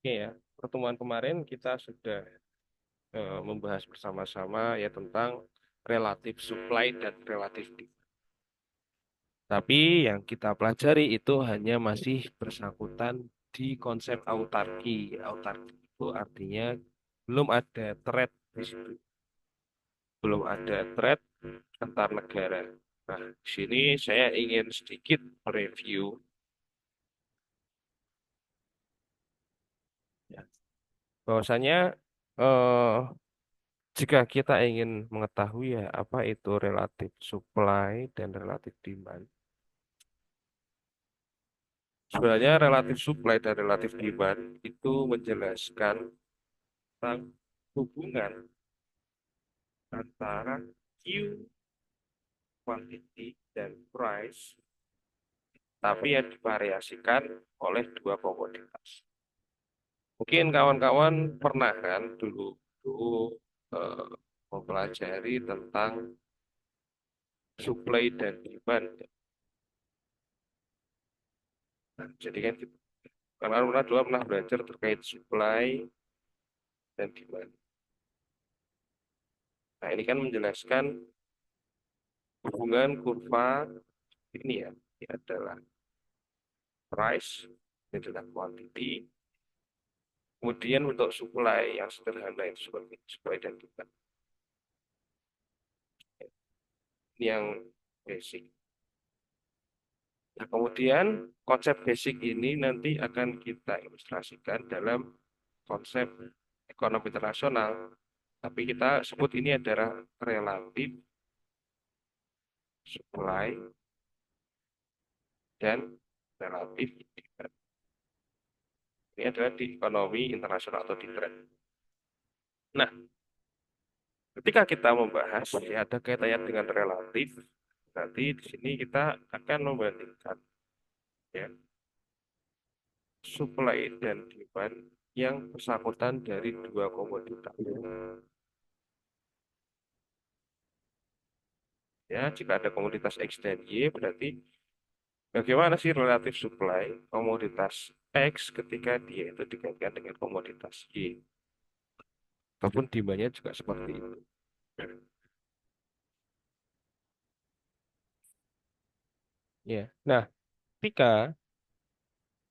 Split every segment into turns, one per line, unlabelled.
Oke ya, pertemuan kemarin kita sudah membahas bersama-sama ya tentang relatif supply dan relatif demand. Tapi yang kita pelajari itu hanya masih bersangkutan di konsep autarki. Autarki itu artinya belum ada threat di situ, belum ada threat antar negara. Nah, di sini saya ingin sedikit review ya, bahwasanya eh, jika kita ingin mengetahui ya apa itu relatif supply dan relatif demand, sebenarnya relatif supply dan relatif demand itu menjelaskan tentang hubungan antara Q, quantity, dan price, tapi yang divariasikan oleh dua komoditas. Mungkin kawan-kawan pernah kan dulu eh, mempelajari tentang supply dan demand. Nah, jadi kan gitu. Karena pernah belajar terkait supply dan demand. Nah, ini kan menjelaskan hubungan kurva ini ya. Ini adalah price, ini adalah quantity. Kemudian untuk supply yang sederhana itu seperti supply dan demand. Ini yang basic. Nah, kemudian konsep basic ini nanti akan kita ilustrasikan dalam konsep ekonomi internasional. Tapi kita sebut ini adalah relatif supply dan relatif demand. Ini adalah di ekonomi internasional atau di trade. Nah, ketika kita membahas ya ada kaitannya dengan relatif, nanti di sini kita akan membandingkan ya supply dan demand yang bersangkutan dari dua komoditas. Ya, jika ada komoditas X dan Y, berarti bagaimana sih relatif supply komoditas X ketika dia itu dikaitkan dengan komoditas Y? Ataupun demandnya juga seperti itu. Ya, nah ketika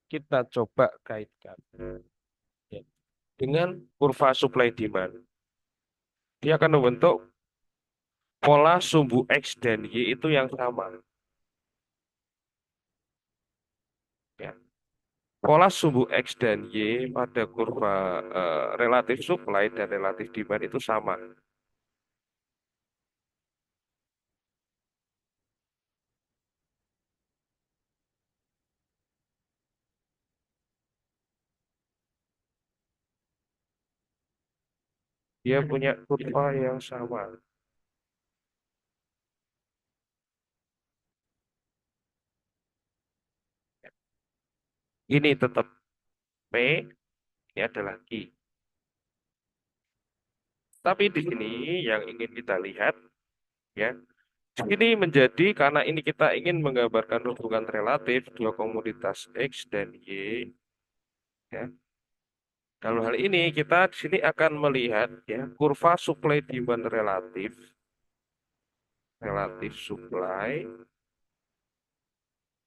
kita coba kaitkan ya, dengan kurva supply demand, dia akan membentuk pola sumbu X dan Y itu yang sama. Ya. Pola sumbu X dan Y pada kurva relatif supply dan relatif demand itu sama. Dia punya kurva yang sama. Ini tetap P, ini adalah Q. Tapi di sini yang ingin kita lihat ya, di sini menjadi karena ini kita ingin menggambarkan hubungan relatif dua komoditas X dan Y ya. Dalam hal ini kita di sini akan melihat ya kurva supply demand relatif, relatif supply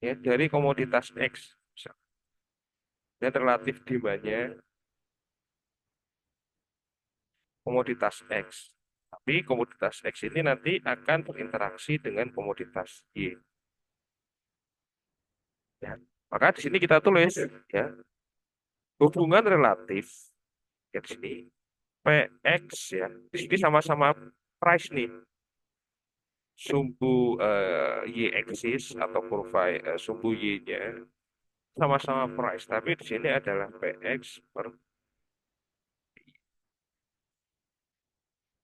ya dari komoditas X. Dan relatif demandnya komoditas X. Tapi komoditas X ini nanti akan berinteraksi dengan komoditas Y. Ya. Maka di sini kita tulis ya hubungan relatif ya di sini PX ya. Di sini sama-sama price nih. Sumbu Y axis atau kurva sumbu Y-nya sama-sama price, tapi di sini adalah PX per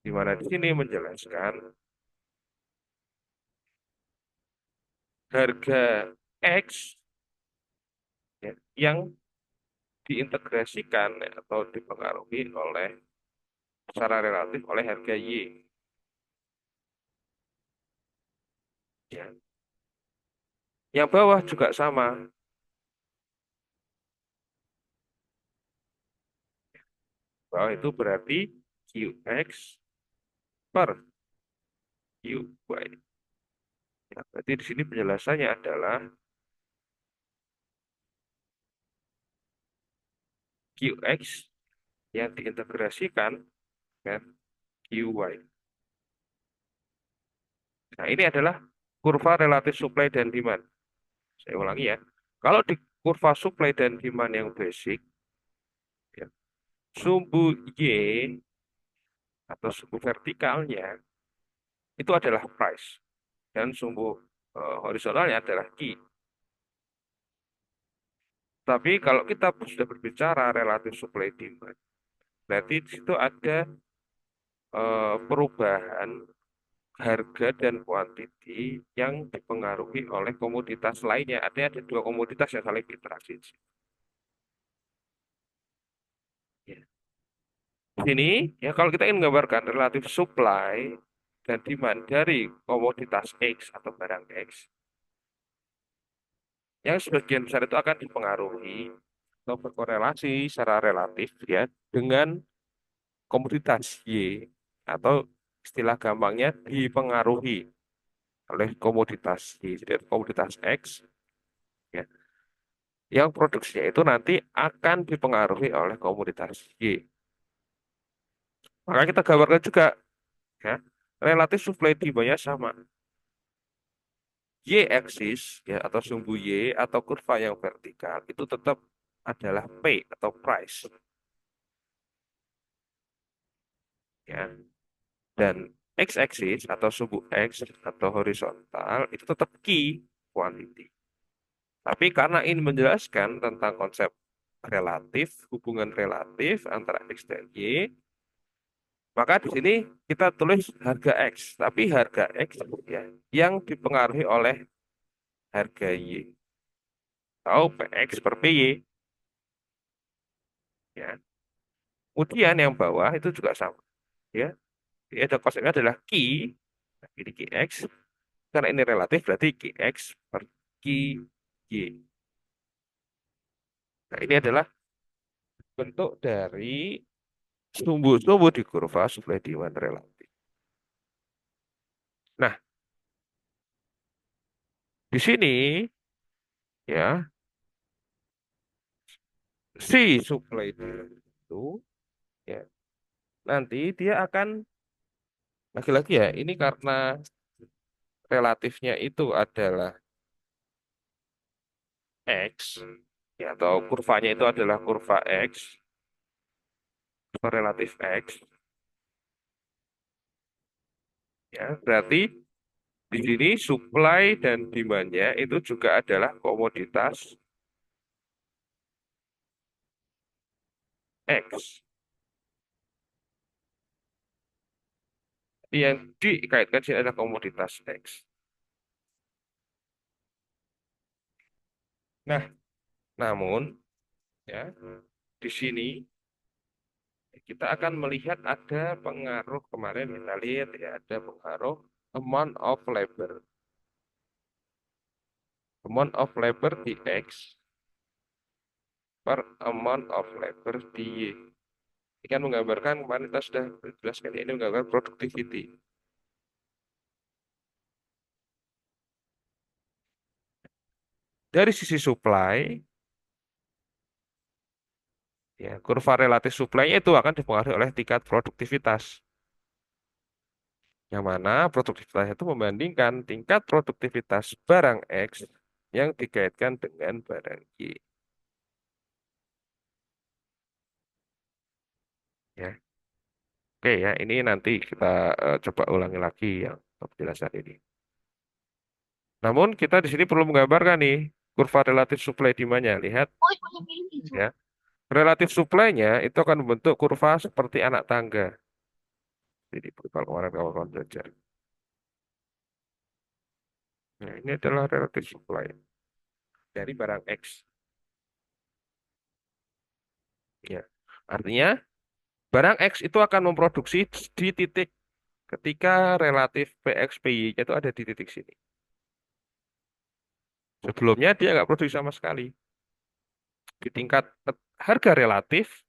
di mana di sini menjelaskan harga X ya, yang diintegrasikan atau dipengaruhi oleh secara relatif oleh harga Y. Ya. Yang bawah juga sama. Bahwa itu berarti QX per QY. Ya, berarti di sini penjelasannya adalah QX yang diintegrasikan dengan QY. Nah, ini adalah kurva relatif supply dan demand. Saya ulangi ya. Kalau di kurva supply dan demand yang basic, ya, sumbu Y atau sumbu vertikalnya itu adalah price dan sumbu horizontalnya adalah Q. Tapi kalau kita sudah berbicara relatif supply demand, berarti di situ ada perubahan harga dan kuantiti yang dipengaruhi oleh komoditas lainnya. Artinya ada dua komoditas yang saling berinteraksi. Ya. Di sini, ya kalau kita ingin menggambarkan relatif supply dan demand dari komoditas X atau barang X, yang sebagian besar itu akan dipengaruhi atau berkorelasi secara relatif ya dengan komoditas Y atau istilah gampangnya dipengaruhi oleh komoditas Y. Jadi komoditas X ya, yang produksinya itu nanti akan dipengaruhi oleh komoditas Y. Maka kita gambarkan juga ya, relatif supply demand-nya sama. Y aksis ya atau sumbu Y atau kurva yang vertikal itu tetap adalah P atau price ya. Dan X aksis atau sumbu X atau horizontal itu tetap key quantity. Tapi karena ini menjelaskan tentang konsep relatif, hubungan relatif antara X dan Y, maka di sini kita tulis harga X, tapi harga X ya yang dipengaruhi oleh harga Y atau PX per PY ya. Kemudian yang bawah itu juga sama ya. Jadi ada konsepnya adalah Q, nah, ini QX, karena ini relatif berarti QX per QY. Nah, ini adalah bentuk dari sumbu-sumbu di kurva supply demand relatif. Nah, di sini ya si supply demand itu ya nanti dia akan lagi-lagi ya ini karena relatifnya itu adalah X ya atau kurvanya itu adalah kurva X, kurva relatif X ya berarti di sini supply dan demand-nya itu juga adalah komoditas X yang dikaitkan sini adalah komoditas X. Nah, namun ya di sini kita akan melihat ada pengaruh kemarin kita lihat ya ada pengaruh amount of labor. Amount of labor di X per amount of labor di Y. Ini kan menggambarkan kemarin kita sudah jelaskan ini menggambarkan productivity. Dari sisi supply, ya, kurva relatif supply itu akan dipengaruhi oleh tingkat produktivitas. Yang mana produktivitas itu membandingkan tingkat produktivitas barang X yang dikaitkan dengan barang Y. Ya. Oke ya, ini nanti kita coba ulangi lagi yang penjelasan ini. Namun kita di sini perlu menggambarkan nih kurva relatif supply demand-nya. Lihat ya. Relatif supply-nya itu akan membentuk kurva seperti anak tangga. Jadi kalau kemarin kawan-kawan belajar. Nah, ini adalah relatif supply dari barang X. Ya. Artinya barang X itu akan memproduksi di titik ketika relatif PX PY-nya itu ada di titik sini. Sebelumnya dia nggak produksi sama sekali. Di tingkat harga relatif,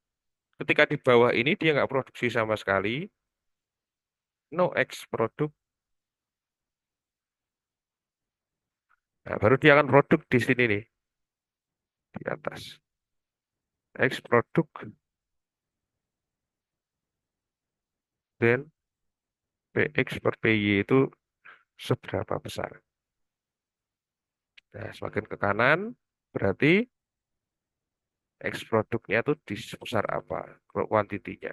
Ketika di bawah ini dia nggak produksi sama sekali, no X produk. Nah, baru dia akan produk di sini nih, di atas. X produk, dan PX per PY itu seberapa besar. Nah, semakin ke kanan, berarti X produknya itu di sebesar apa, kuantitinya.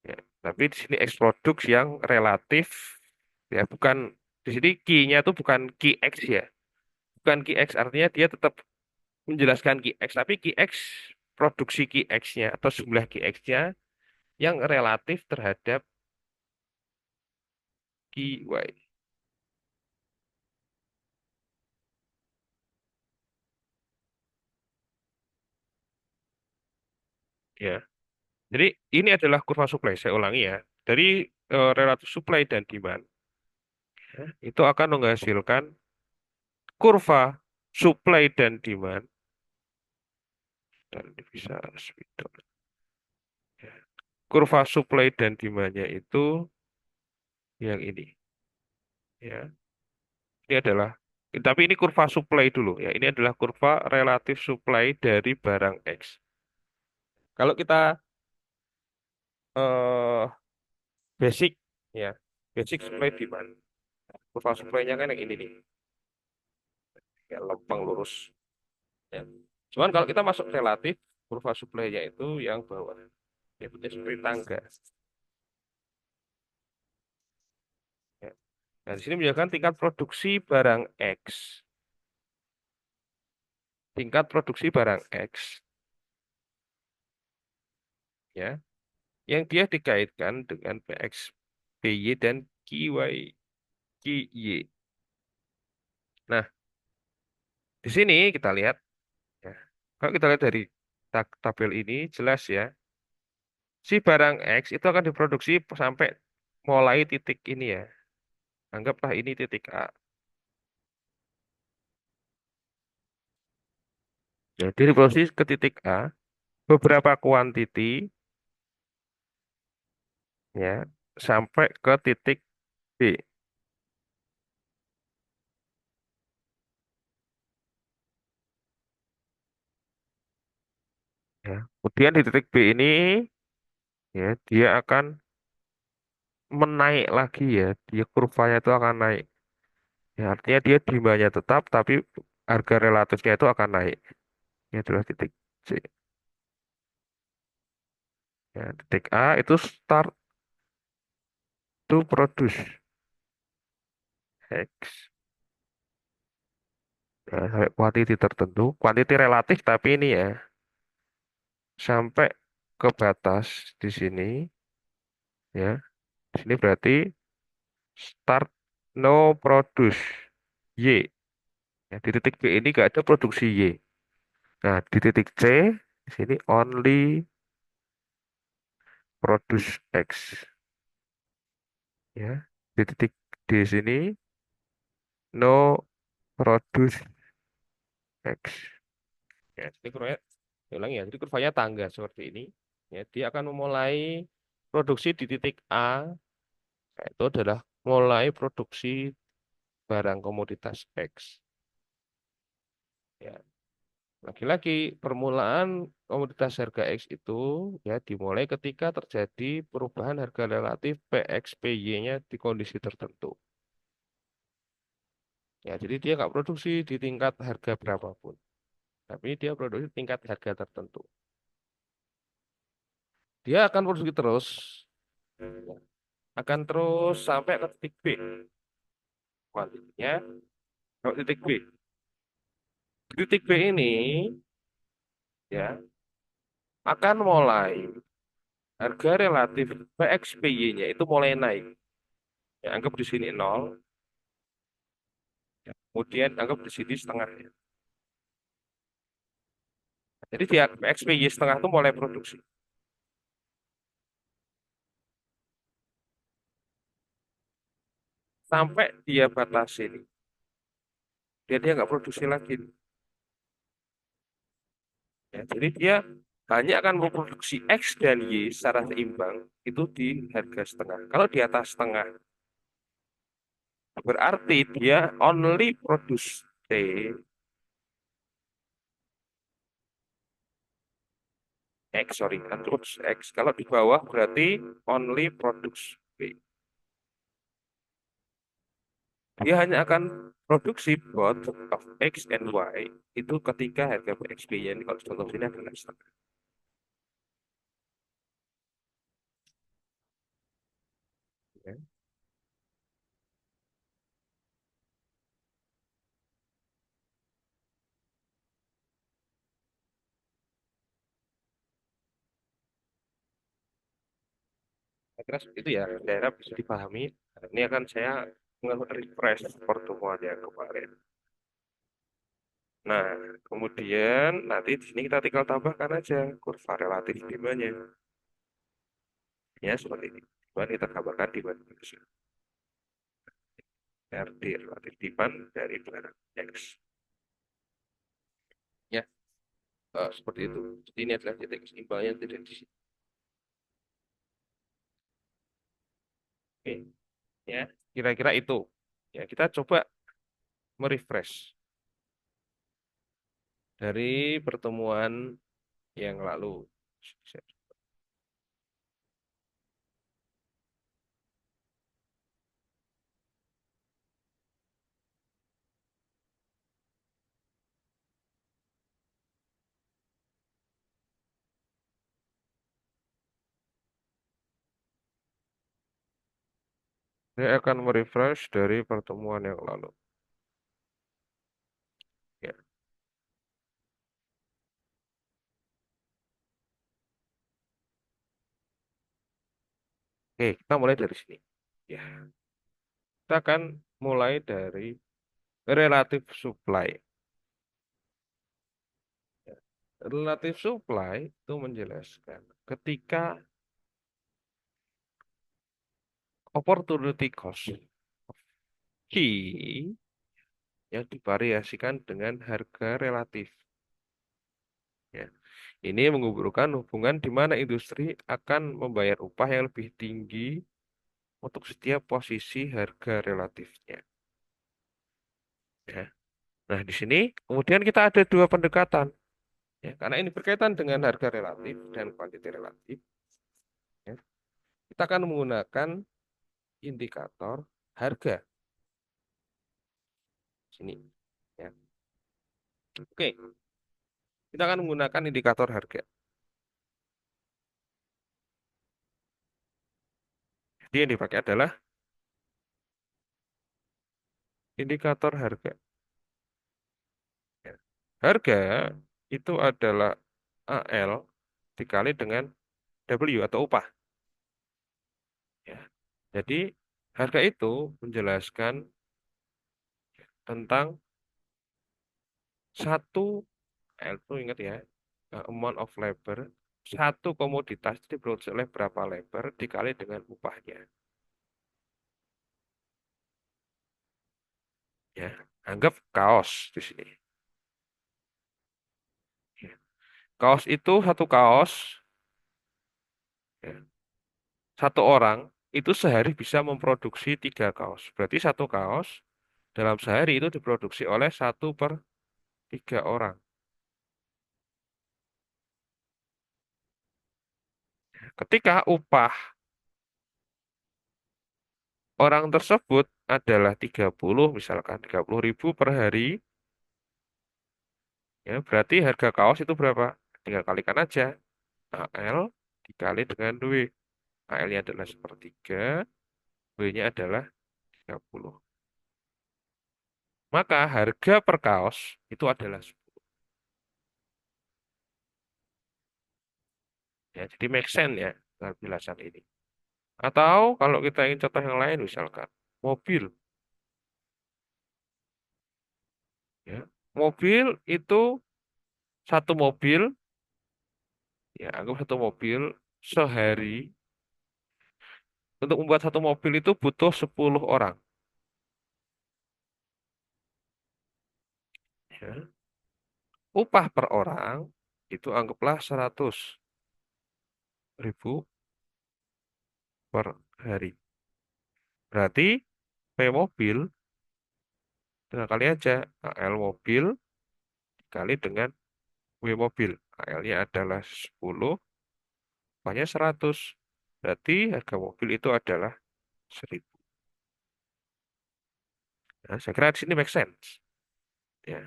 Ya. Tapi di sini X produk yang relatif, ya bukan, di sini key-nya itu bukan key X ya. Bukan key X, artinya dia tetap menjelaskan key X, tapi key X, produksi key X-nya atau jumlah key X-nya yang relatif terhadap key Y. Ya. Jadi ini adalah kurva supply, saya ulangi ya. Dari relatif supply dan demand, ya, itu akan menghasilkan kurva supply dan demand, dan ini bisa spidol. Ya. Kurva supply dan demandnya itu yang ini. Ya, ini adalah, tapi ini kurva supply dulu ya. Ini adalah kurva relatif supply dari barang X. Kalau kita eh, basic ya, basic supply demand. Kurva supply-nya kan yang ini nih, ya lempeng lurus. Ya. Cuman kalau kita masuk relatif, kurva supply-nya itu yang bawah. Ya, bentuknya seperti tangga. Ya. Nah, di sini menunjukkan tingkat produksi barang X. Tingkat produksi barang X, ya, yang dia dikaitkan dengan PX, PY, dan QY, QY. Nah, di sini kita lihat, ya, kalau kita lihat dari tabel ini, jelas ya, si barang X itu akan diproduksi sampai mulai titik ini ya. Anggaplah ini titik A. Jadi diproduksi ke titik A, beberapa kuantiti ya sampai ke titik B ya. Kemudian di titik B ini ya dia akan menaik lagi ya. Dia kurvanya itu akan naik. Ya, artinya dia demandnya tetap tapi harga relatifnya itu akan naik. Ini adalah titik C. Ya, titik A itu start to produce X. Ya, sampai kuantiti tertentu, kuantiti relatif tapi ini ya sampai ke batas di sini ya. Di sini berarti start no produce Y. Ya, di titik B ini nggak ada produksi Y. Nah, di titik C, di sini only produce X. Ya, di titik D sini no produce X. Ya, jadi kurvanya, saya ulangi ya, jadi kurvanya tangga seperti ini. Ya, dia akan memulai produksi di titik A, yaitu adalah mulai produksi barang komoditas X. Ya, lagi-lagi permulaan komoditas harga X itu ya dimulai ketika terjadi perubahan harga relatif PX PY-nya di kondisi tertentu. Ya, jadi dia nggak produksi di tingkat harga berapapun, tapi dia produksi tingkat harga tertentu. Dia akan produksi terus, ya, akan terus sampai ke titik B. Kuantitinya kalau titik B. Di titik B ini ya akan mulai harga relatif PXPY-nya itu mulai naik. Ya, anggap di sini nol, ya, kemudian anggap di sini setengah. Ya. Jadi dia PXPY setengah itu mulai produksi. Sampai dia batasi ini. Dia nggak produksi lagi. Ya, jadi dia banyak akan memproduksi X dan Y secara seimbang itu di harga setengah. Kalau di atas setengah berarti dia only produce T, X, sorry, kan produce X. Kalau di bawah berarti only produce B. Dia hanya akan produksi both of X and Y itu ketika harga BXB yang kalau contoh sini adalah setengah. Ya. Saya kira seperti itu ya, daerah bisa dipahami. Ini akan saya refresh pertemuan yang kemarin. Nah, kemudian nanti di sini kita tinggal tambahkan aja kurva relatif demandnya. Ya, seperti ini. Demand kita tambahkan di mana RD relatif demand dari barang X. Ya, seperti itu. Jadi ini adalah titik keseimbangan tidak di sini. Oke, ya, kira-kira itu. Ya, kita coba merefresh dari pertemuan yang lalu. Saya akan merefresh dari pertemuan yang lalu. Ya. Oke, kita mulai dari sini. Ya, kita akan mulai dari relative supply. Ya. Relative supply itu menjelaskan ketika opportunity cost key yang divariasikan dengan harga relatif. Ya. Ini menguburkan hubungan di mana industri akan membayar upah yang lebih tinggi untuk setiap posisi harga relatifnya. Ya. Nah, di sini kemudian kita ada dua pendekatan. Ya, karena ini berkaitan dengan harga relatif dan kuantiti relatif. Ya. Kita akan menggunakan indikator harga. Sini. Ya. Oke, kita akan menggunakan indikator harga. Jadi yang dipakai adalah indikator harga. Ya. Harga itu adalah AL dikali dengan W atau upah. Ya. Jadi harga itu menjelaskan tentang satu L itu ingat ya, amount of labor, satu komoditas itu diproduksi oleh berapa labor dikali dengan upahnya. Ya, anggap kaos di sini. Ya. Kaos itu satu kaos, ya, satu orang itu sehari bisa memproduksi tiga kaos. Berarti satu kaos dalam sehari itu diproduksi oleh satu per tiga orang. Ketika upah orang tersebut adalah 30, misalkan 30.000 per hari, ya berarti harga kaos itu berapa? Tinggal kalikan aja. AL dikali dengan W. AL-nya adalah sepertiga, W-nya adalah 30. Maka harga per kaos itu adalah 10. Ya, jadi make sense ya dalam penjelasan ini. Atau kalau kita ingin contoh yang lain misalkan mobil, ya. Mobil itu satu mobil, ya anggap satu mobil sehari untuk membuat satu mobil itu butuh 10 orang. Ya. Upah per orang itu anggaplah 100.000 per hari. Berarti P mobil, tinggal kali aja AL mobil dikali dengan W mobil. AL-nya adalah 10, upahnya 100. Berarti harga mobil itu adalah 1.000. Nah, saya kira di sini make sense. Ya.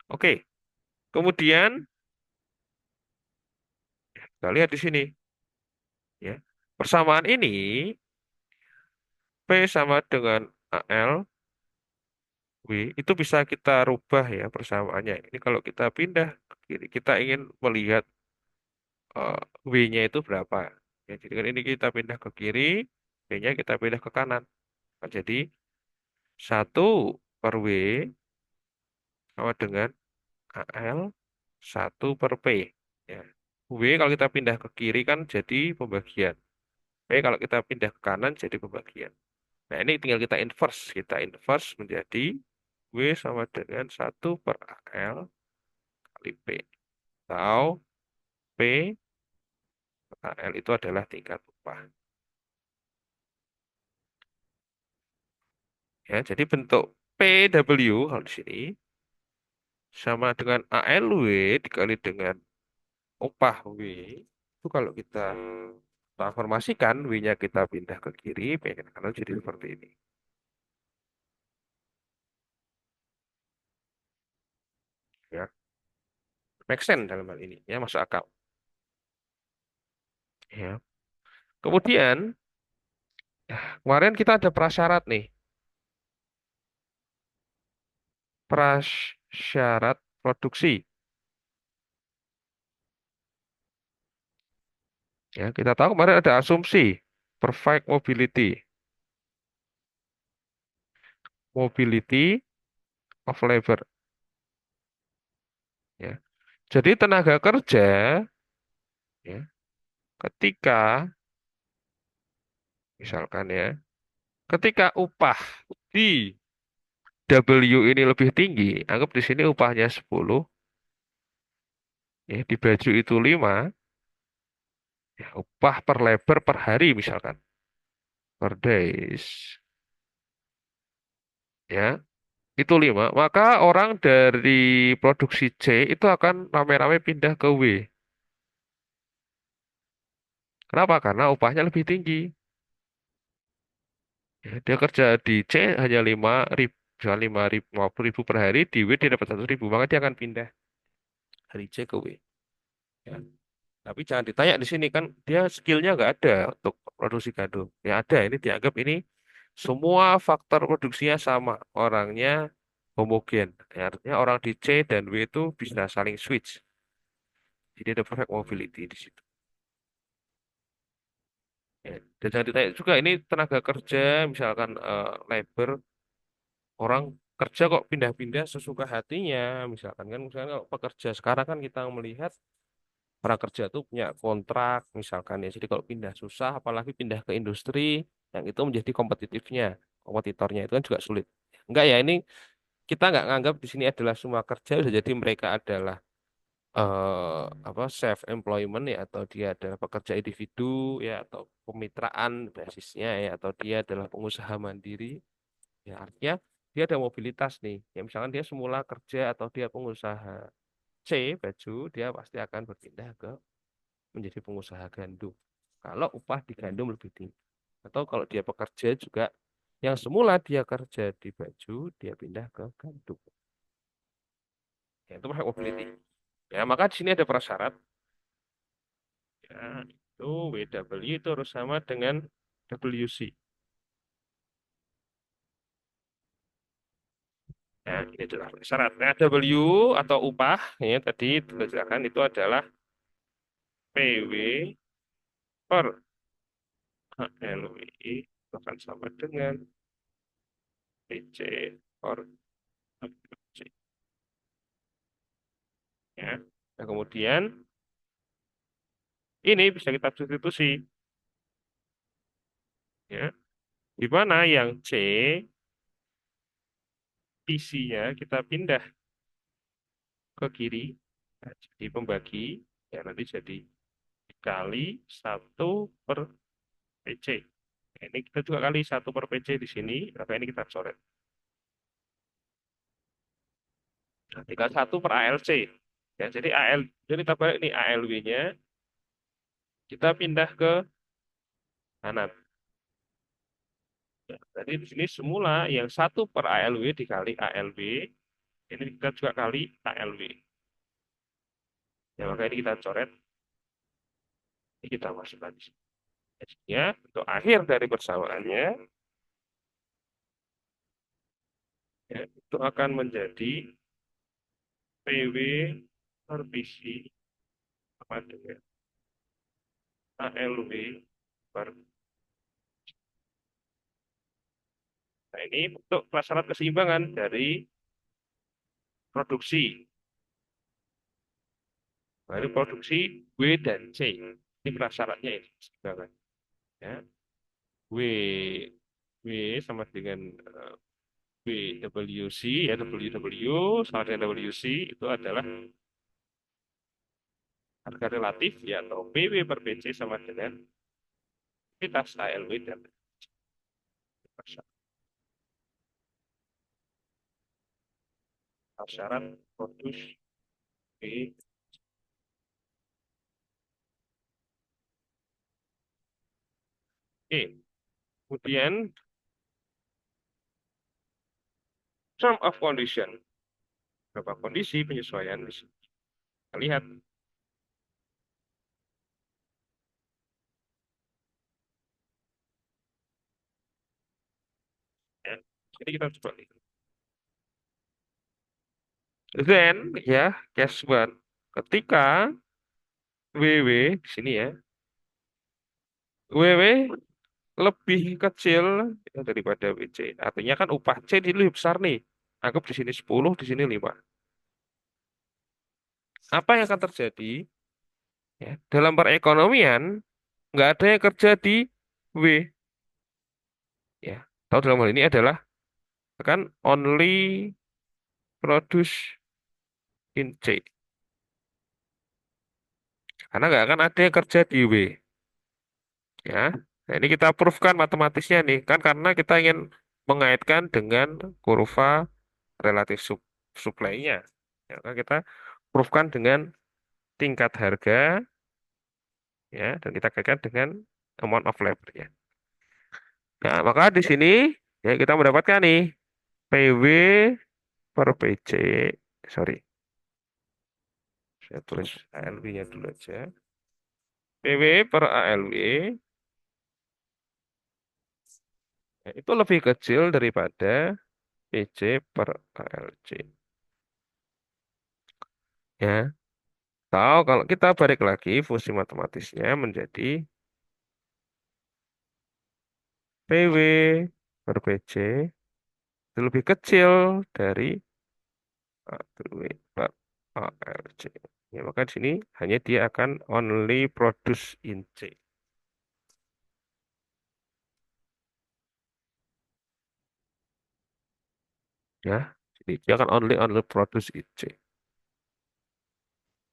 Oke, kemudian kita lihat di sini. Ya. Persamaan ini P sama dengan AL W itu bisa kita rubah ya persamaannya. Ini kalau kita pindah ke kiri, kita ingin melihat eh, W-nya itu berapa. Ya, jadi kan ini kita pindah ke kiri, W-nya kita pindah ke kanan. Nah, jadi 1 per W sama dengan AL 1 per P. Ya. W kalau kita pindah ke kiri kan jadi pembagian. P kalau kita pindah ke kanan jadi pembagian. Nah ini tinggal kita inverse. Kita inverse menjadi W sama dengan 1 per AL kali P. Atau P per AL itu adalah tingkat upah. Ya, jadi bentuk PW kalau di sini sama dengan ALW dikali dengan upah W. Itu kalau kita transformasikan, W-nya kita pindah ke kiri, P-nya ke kanan jadi seperti ini. Ya, make sense dalam hal ini. Ya, masuk akal. Ya. Kemudian, kemarin kita ada prasyarat nih. Prasyarat produksi. Ya, kita tahu kemarin ada asumsi perfect mobility. Mobility of labor. Ya. Jadi tenaga kerja ya, ketika misalkan ya, ketika upah di W ini lebih tinggi, anggap di sini upahnya 10, ya, di baju itu 5, ya, upah per lebar per hari misalkan, per days, ya, itu 5. Maka orang dari produksi C itu akan rame-rame pindah ke W. Kenapa? Karena upahnya lebih tinggi. Ya, dia kerja di C hanya 5.000, misalnya 5.000, 50.000 per hari, di W dia dapat 1.000, maka dia akan pindah dari C ke W. Ya. Tapi jangan ditanya di sini kan dia skillnya nggak ada untuk produksi gandum. Ya ada, ini dianggap ini semua faktor produksinya sama, orangnya homogen. Ya, artinya orang di C dan W itu bisa saling switch. Jadi ada perfect mobility di situ. Ya. Dan jangan ditanya juga ini tenaga kerja, misalkan labor, orang kerja kok pindah-pindah sesuka hatinya, misalkan kan, misalkan kalau pekerja sekarang kan kita melihat para kerja tuh punya kontrak misalkan ya. Jadi kalau pindah susah, apalagi pindah ke industri yang itu menjadi kompetitifnya, kompetitornya itu kan juga sulit. Enggak ya, ini kita nggak nganggap di sini adalah semua kerja, bisa jadi mereka adalah apa self employment ya, atau dia adalah pekerja individu ya, atau kemitraan basisnya ya, atau dia adalah pengusaha mandiri ya, artinya dia ada mobilitas nih ya, misalkan dia semula kerja atau dia pengusaha C baju, dia pasti akan berpindah ke menjadi pengusaha gandum. Kalau upah di gandum lebih tinggi. Atau kalau dia pekerja juga yang semula dia kerja di baju, dia pindah ke gandum. Ya, itu hak mobility. Ya, maka di sini ada prasyarat. Ya, itu WW itu harus sama dengan WC. Ya, ini adalah syarat. Nah, W atau upah, ya tadi dijelaskan itu adalah PW per HLWI akan sama dengan PC per WC. Ya. Nah, kemudian ini bisa kita substitusi, ya. Di mana yang C isinya kita pindah ke kiri, Nah, jadi pembagi, ya nanti jadi dikali 1/PC. Nah, ini kita juga kali 1/PC di sini, maka ini kita coret. Nah, tinggal 1/ALC. Ya, jadi jadi kita balik nih ALW-nya, kita pindah ke kanan. Ya, jadi di sini semula yang 1/ALW dikali ALW, ini kita juga kali ALW. Ya, maka ini kita coret, ini kita masukkan di sini. Ya, untuk akhir dari persamaannya, ya, itu akan menjadi PW per PC sama dengan ALW per. Nah, ini untuk prasyarat keseimbangan dari produksi. Dari produksi W dan C. Ini prasyaratnya ini. Keseimbangan. Ya. W, W sama dengan WWC, ya WW sama dengan WC itu adalah harga relatif, ya atau PW per PC sama dengan kuantitas ALW dan prasyarat produksi. Oke, kemudian term of condition. Beberapa kondisi penyesuaian di sini. Kita lihat. Ya. Jadi kita coba lihat. Then, ya, case one. Ketika WW di sini ya, WW lebih kecil ya, daripada WC. Artinya kan upah C di lebih besar nih. Anggap di sini 10, di sini 5. Apa yang akan terjadi? Ya, dalam perekonomian, nggak ada yang kerja di W. Ya, tahu dalam hal ini adalah kan only produce in C. Karena nggak akan ada yang kerja di W. Ya, nah, ini kita proofkan matematisnya nih. Kan karena kita ingin mengaitkan dengan kurva relatif supply-nya. Ya, kan kita proofkan dengan tingkat harga, ya, dan kita kaitkan dengan amount of labor ya. Nah, maka di sini ya kita mendapatkan nih PW per PC. Sorry, saya tulis ALW-nya dulu aja. PW per ALW ya, itu lebih kecil daripada PC per ALC. Ya, tahu kalau kita balik lagi fungsi matematisnya menjadi PW per PC itu lebih kecil dari A2 per ARC. Ya, maka di sini hanya dia akan only produce in C. Ya, jadi dia akan only produce in C.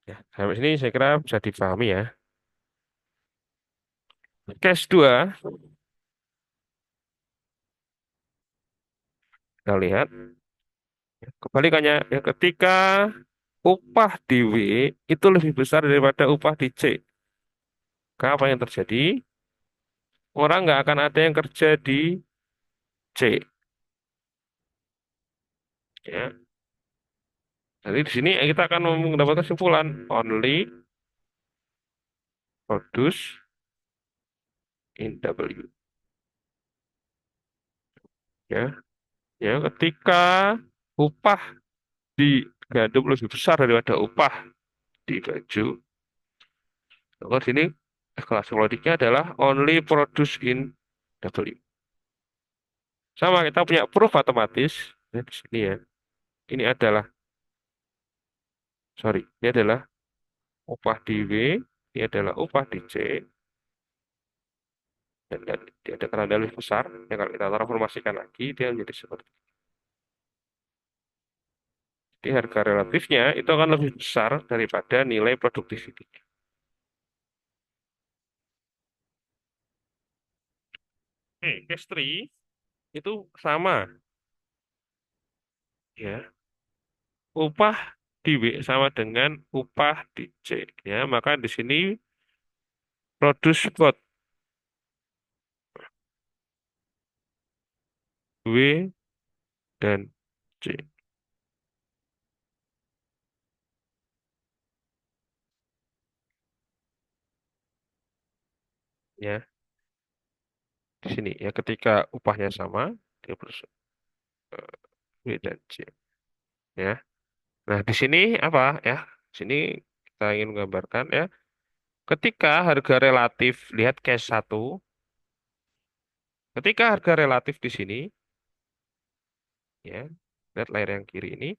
Ya, sampai sini saya kira bisa dipahami ya. Case 2, kita lihat kebalikannya ya ketika upah di W itu lebih besar daripada upah di C. Maka apa yang terjadi? Orang nggak akan ada yang kerja di C. Ya. Jadi di sini kita akan mendapatkan kesimpulan only produce in W. Ya, ya ketika upah di gandum lebih besar daripada upah di baju, maka di sini eskalasi logiknya adalah only produce in W. Sama kita punya proof matematis ya, di sini ya. Ini adalah sorry, ini adalah upah di W, ini adalah upah di C, dan dia ada karena lebih besar. Ya, kalau kita transformasikan lagi, dia menjadi seperti Di harga relatifnya itu akan lebih besar daripada nilai productivity. Oke, case 3 itu sama ya. Upah di W sama dengan upah di C ya. Maka di sini produce both W dan C ya. Di sini ya ketika upahnya sama dia produce W dan C ya. Nah, di sini apa ya? Di sini kita ingin menggambarkan ya. Ketika harga relatif, lihat case satu. Ketika harga relatif di sini, ya, lihat layar yang kiri ini.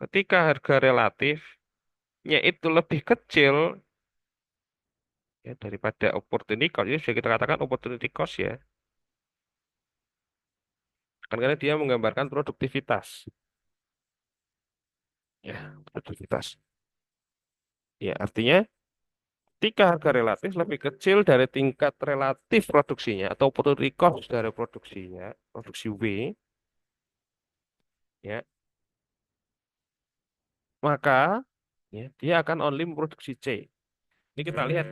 Ketika harga relatifnya itu lebih kecil ya daripada opportunity cost, ini sudah kita katakan opportunity cost ya. Kan karena dia menggambarkan produktivitas. Ya, produktivitas. Ya, artinya ketika harga relatif lebih kecil dari tingkat relatif produksinya atau opportunity cost dari produksinya, produksi W, ya, maka ya, dia akan only memproduksi C. Ini kita lihat.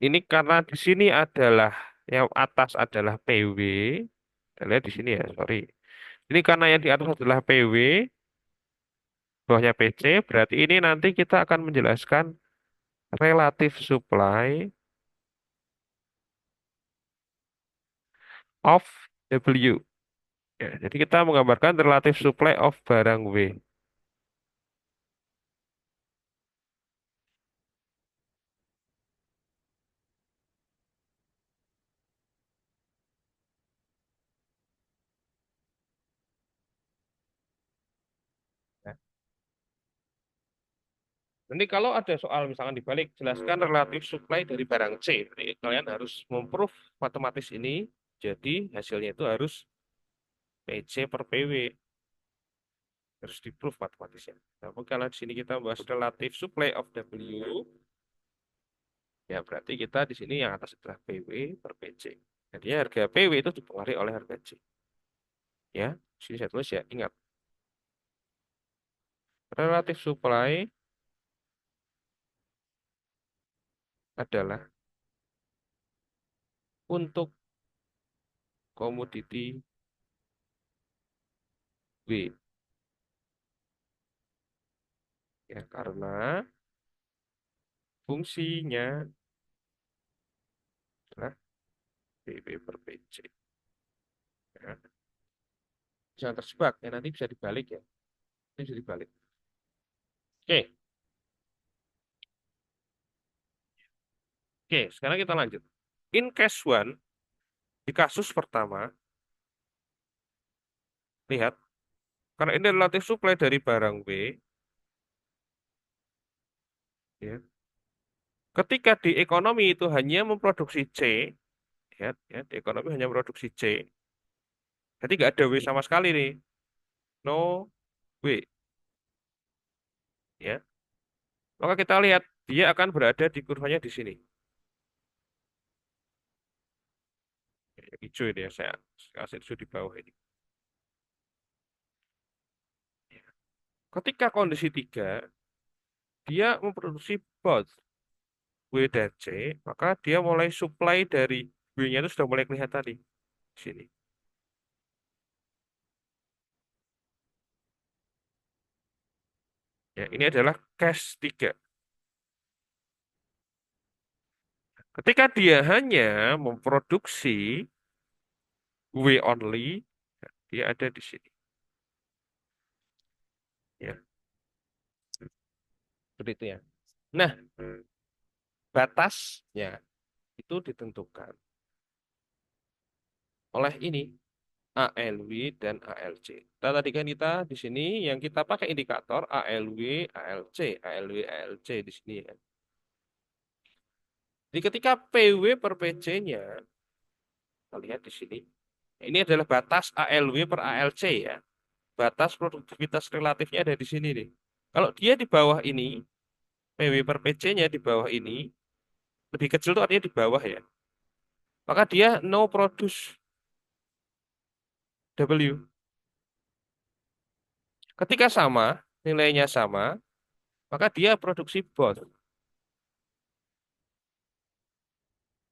Ini karena di sini adalah yang atas adalah PW. Kita lihat di sini ya, sorry. Ini karena yang di atas adalah PW, bawahnya PC, berarti ini nanti kita akan menjelaskan relative supply of W. Ya, jadi kita menggambarkan relative supply of barang W. Ya. Nanti kalau ada soal misalkan dibalik, jelaskan relative supply dari barang C. Jadi kalian harus memproof matematis ini, jadi hasilnya itu harus PC per PW. Harus di-proof matematisnya. Namun kalau di sini kita bahas relative supply of W, ya berarti kita di sini yang atas adalah PW per PC. Jadi harga PW itu dipengaruhi oleh harga C. Ya, di sini saya tulis ya, ingat. Relative supply adalah untuk komoditi W. Ya, karena fungsinya adalah PW per PC. Ya. Jangan terjebak, ya nanti bisa dibalik ya. Ini bisa dibalik. Oke, oke, sekarang kita lanjut. In case one, di kasus pertama, lihat, karena ini relatif supply dari barang W, ya. Ketika di ekonomi itu hanya memproduksi C, ya, di ekonomi hanya memproduksi C, jadi nggak ada W sama sekali nih, no W, ya. Maka kita lihat dia akan berada di kurvanya di sini. Yang hijau ini ya, saya kasih di bawah ini. Ketika kondisi 3, dia memproduksi both W dan C, maka dia mulai supply dari W-nya itu sudah mulai kelihatan nih di sini. Ya, ini adalah case 3. Ketika dia hanya memproduksi W only, dia ada di sini. Ya, seperti itu ya. Nah, batasnya itu ditentukan oleh ini ALW dan ALC. Nah, tadi kan kita di sini yang kita pakai indikator ALW, ALC, ALW, ALC di sini ya. Jadi ketika PW per PC-nya, kita lihat di sini. Ini adalah batas ALW per ALC ya. batas produktivitas relatifnya ada di sini nih. Kalau dia di bawah ini, PW per PC-nya di bawah ini, lebih kecil tuh artinya di bawah ya. Maka dia no produce W. Ketika sama, nilainya sama, maka dia produksi both.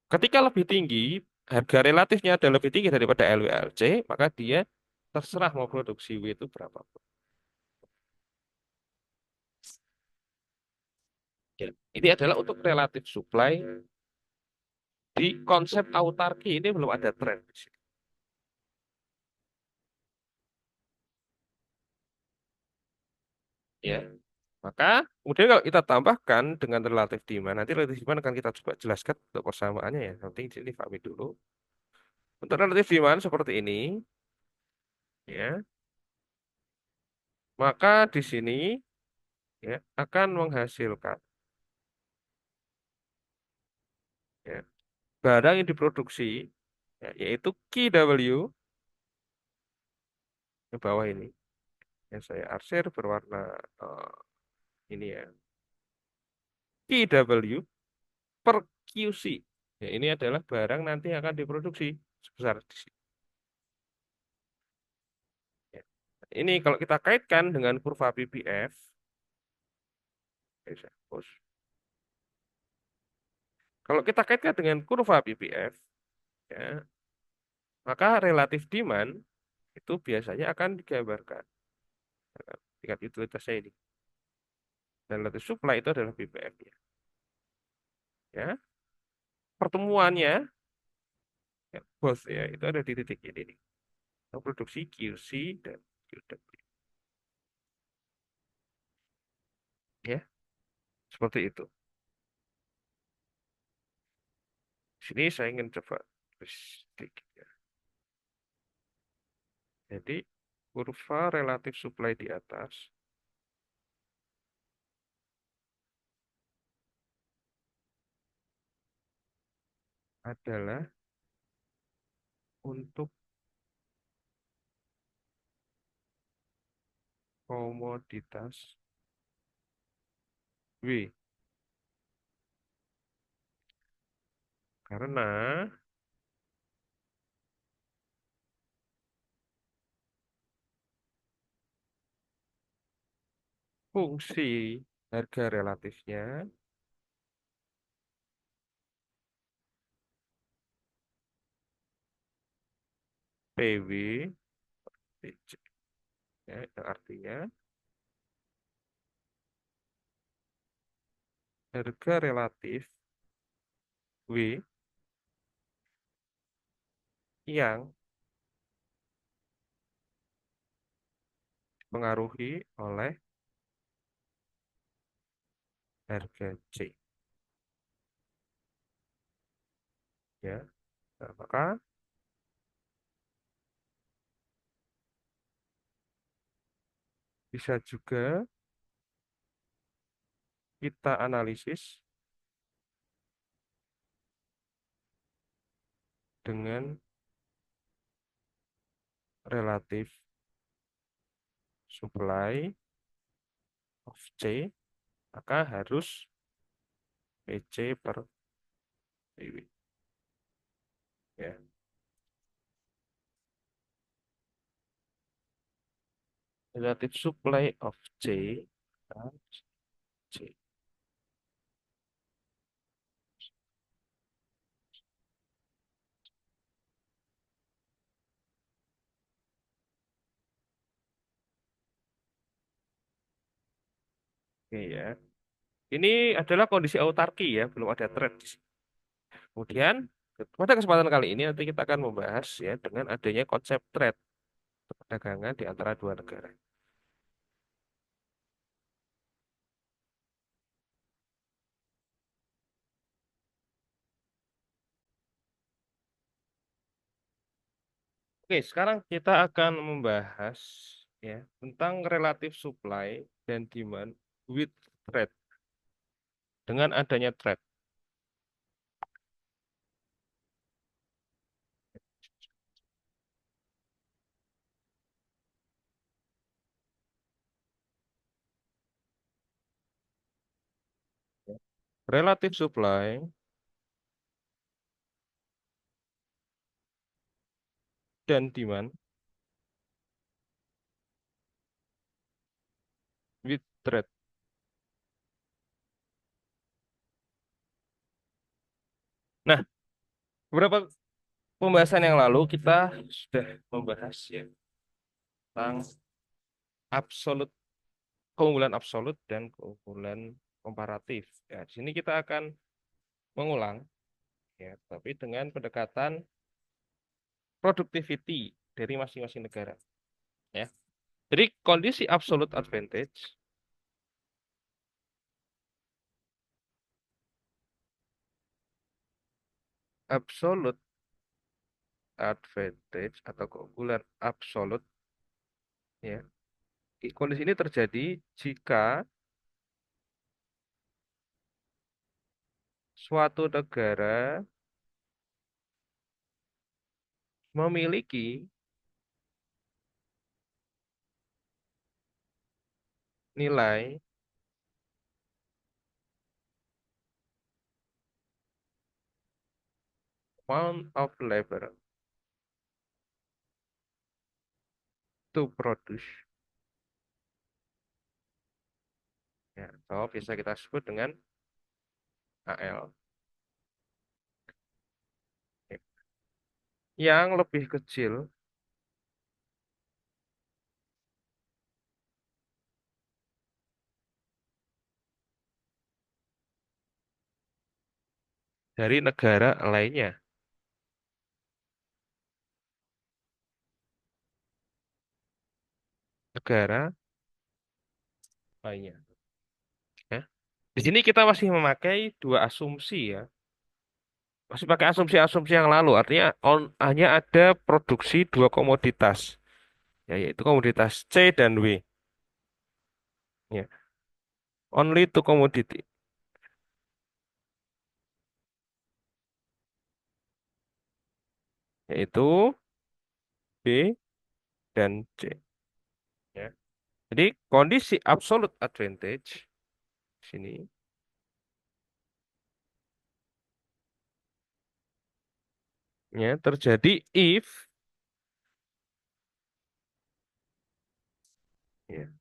Ketika lebih tinggi, harga relatifnya ada lebih tinggi daripada LWLC, maka dia terserah mau produksi W itu berapa. Ya, ini adalah untuk relatif supply. Di konsep autarki ini belum ada tren di sini. Ya, maka kemudian kalau kita tambahkan dengan relatif demand, nanti relatif demand akan kita coba jelaskan untuk persamaannya ya. Nanti di sini pahami dulu. Untuk relatif demand seperti ini, ya, maka di sini ya akan menghasilkan ya, barang yang diproduksi ya, yaitu KW di bawah ini. Yang saya arsir berwarna ini ya, KW per QC. Ya, ini adalah barang nanti yang akan diproduksi sebesar di sini. Ya. Ini kalau kita kaitkan dengan kurva PPF, saya hapus. Kalau kita kaitkan dengan kurva PPF, ya, maka relatif demand itu biasanya akan digambarkan dengan tingkat utilitasnya ini. Dan relatif supply itu adalah BPM-nya. Ya, pertemuannya ya, both ya itu ada di titik ini nih. Produksi QC dan QW. Ya, seperti itu. Di sini saya ingin coba tulis sedikit ya. Jadi kurva relatif supply di atas adalah untuk komoditas W. Karena fungsi harga relatifnya PW PJ. Ya, yang artinya harga relatif W yang dipengaruhi oleh harga C. Ya, nah, maka bisa juga kita analisis dengan relatif supply of C, maka harus PC per PW. Ya, relatif supply of C, C. Oke ya. Ini adalah kondisi autarki ya, belum ada thread di sini. Kemudian pada kesempatan kali ini nanti kita akan membahas ya dengan adanya konsep trade perdagangan di antara dua negara. Oke, sekarang kita akan membahas ya tentang relatif supply dan demand with trade dengan adanya trade. Relative supply dan demand with trade. Nah, beberapa pembahasan yang lalu kita sudah membahas ya tentang absolut keunggulan absolut dan keunggulan komparatif. Ya, di sini kita akan mengulang ya, tapi dengan pendekatan productivity dari masing-masing negara. Ya. Jadi kondisi absolute advantage, absolute advantage atau keunggulan absolut ya. Kondisi ini terjadi jika suatu negara memiliki nilai amount of labor to produce ya, atau bisa kita sebut dengan AL ya, yang lebih kecil dari negara lainnya. Negara lainnya. Ya. Di sini kita masih memakai dua asumsi ya. Masih pakai asumsi-asumsi yang lalu. Artinya hanya ada produksi dua komoditas. Ya, yaitu komoditas C dan W. Ya. Only two commodity. Yaitu B dan C. Ya. Jadi kondisi absolute advantage sini ya terjadi if ya,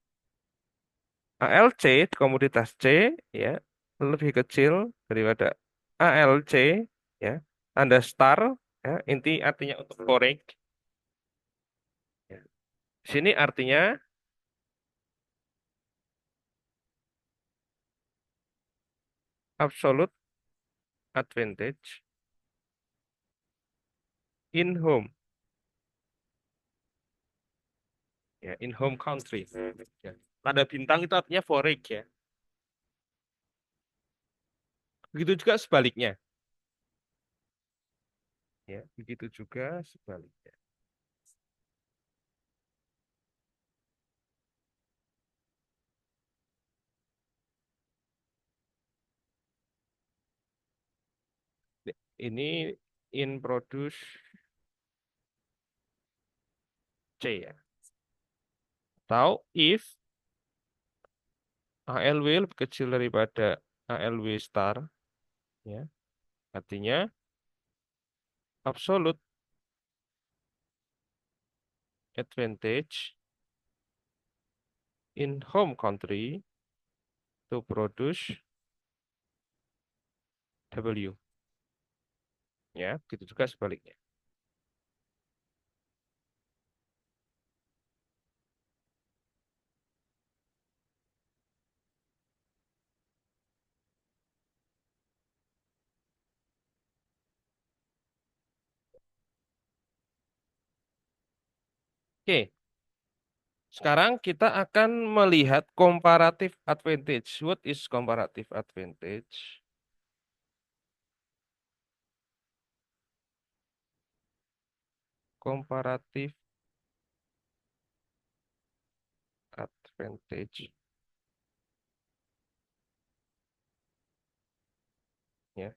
ALC komoditas C ya lebih kecil daripada ALC ya tanda star ya inti artinya untuk korek ya. Sini artinya absolute advantage in home ya in home country ya. Tanda bintang itu artinya foreign ya. Begitu juga sebaliknya ya begitu juga sebaliknya. Ini in produce C ya. Atau if ALW lebih kecil daripada ALW star ya. Artinya absolute advantage in home country to produce W. Ya, begitu juga sebaliknya. Oke, sekarang kita akan melihat comparative advantage. What is comparative advantage? Comparative advantage. Ya,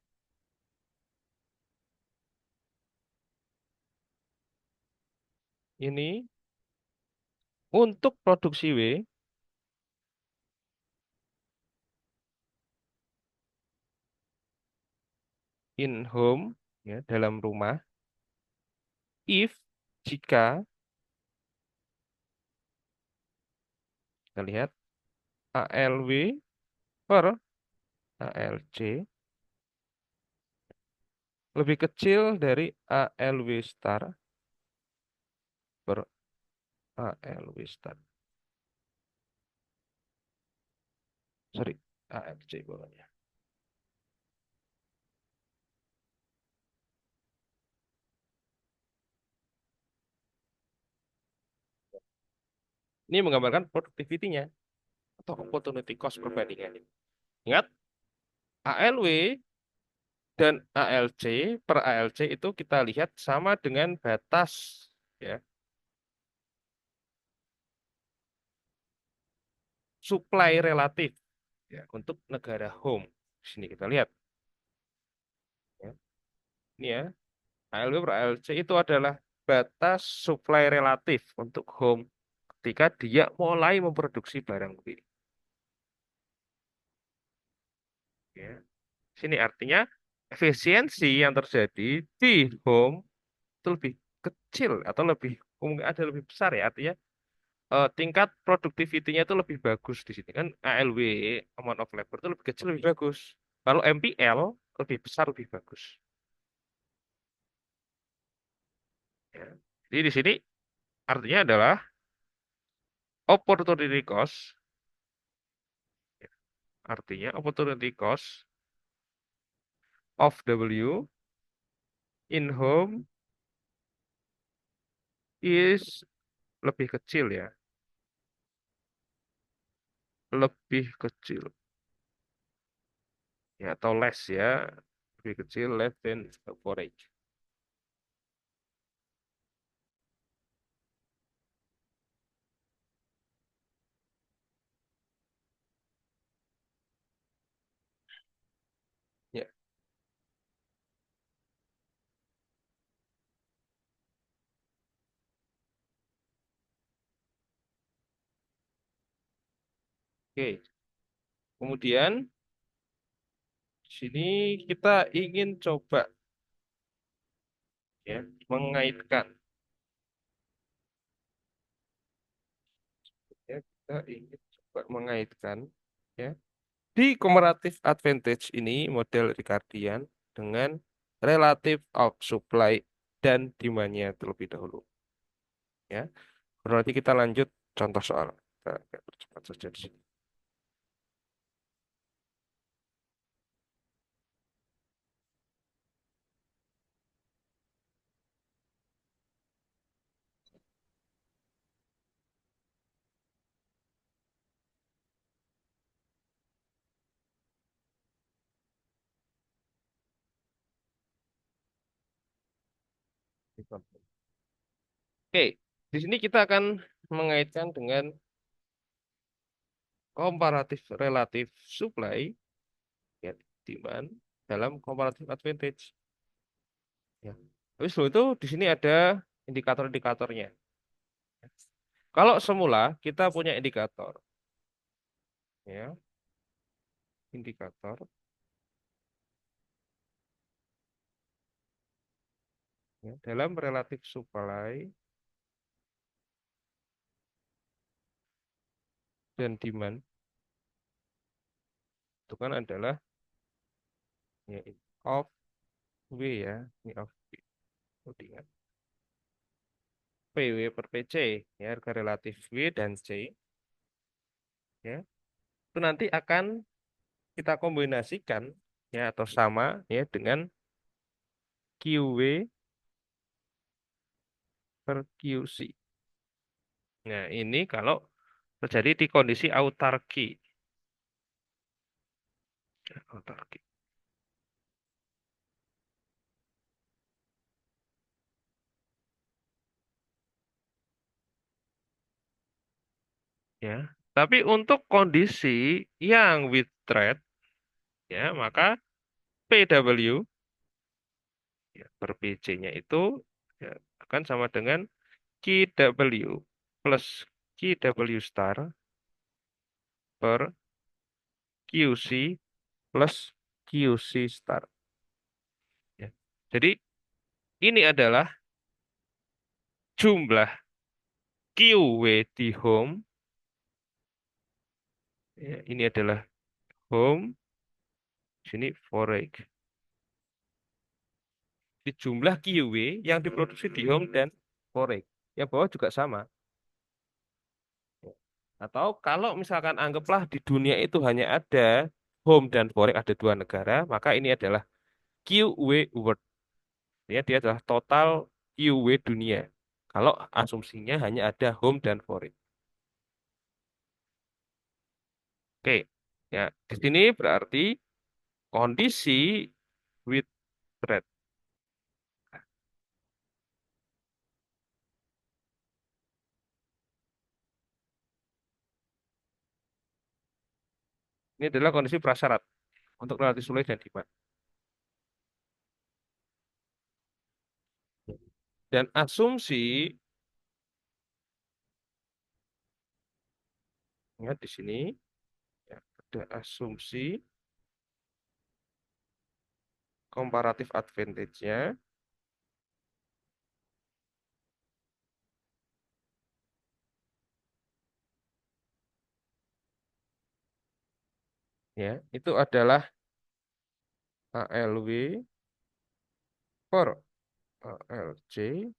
ini untuk produksi W, in home, ya, dalam rumah, if, jika, kita lihat ALW per ALC lebih kecil dari ALW star per ALW star. Sorry, ALC bawahnya. Ini menggambarkan productivity-nya atau opportunity cost perbandingannya. Ingat, ALW dan ALC per ALC itu kita lihat sama dengan batas, ya, supply relatif, ya, untuk negara home. Di sini kita lihat, ya. Ini ya, ALW per ALC itu adalah batas supply relatif untuk home ketika dia mulai memproduksi barang beli. Ya. Sini artinya efisiensi yang terjadi di home itu lebih kecil atau lebih mungkin ada lebih besar, ya, artinya tingkat productivity-nya itu lebih bagus di sini kan. ALW, amount of labor, itu lebih kecil lebih bagus. Kalau MPL lebih besar lebih bagus. Ya. Jadi di sini artinya adalah opportunity cost, ya, artinya opportunity cost of W in home is lebih kecil, ya, lebih kecil, ya, atau less, ya, lebih kecil, less than average. Ya, oke. Kemudian di sini kita ingin coba, ya, mengaitkan, ya, kita ingin coba mengaitkan, ya, di comparative advantage ini model Ricardian dengan relative of supply dan demand-nya terlebih dahulu, ya. Berarti kita lanjut contoh soal. Kita agak percepat saja di sini. Oke, di sini kita akan mengaitkan dengan comparative relative supply, ya, demand dalam comparative advantage. Ya. Tapi sebelum itu di sini ada indikator-indikatornya. Kalau semula kita punya indikator, ya, indikator, ya, dalam relative supply dan demand itu kan adalah, ya, of W, ya, ini of W. Oh, diingat. PW per PC, ya, harga relatif W dan C, ya, itu nanti akan kita kombinasikan, ya, atau sama, ya, dengan QW per QC. Nah, ini kalau terjadi di kondisi autarki. Ya, autarki. Ya. Tapi untuk kondisi yang with threat, ya, maka PW, ya, per PC-nya itu, ya, akan sama dengan QW plus QW star per QC plus QC star. Jadi ini adalah jumlah QW di home. Ya, ini adalah home, sini foreign. Di jumlah QW yang diproduksi di home dan foreign. Yang bawah juga sama. Atau kalau misalkan anggaplah di dunia itu hanya ada home dan foreign, ada dua negara, maka ini adalah QW world. Ya, dia adalah total QW dunia. Kalau asumsinya hanya ada home dan foreign. Oke, ya di sini berarti kondisi with bread. Ini adalah kondisi prasyarat untuk relatif sulit dan demand. Dan asumsi, ingat di sini ya, ada asumsi komparatif advantage-nya, ya itu adalah ALW per ALC.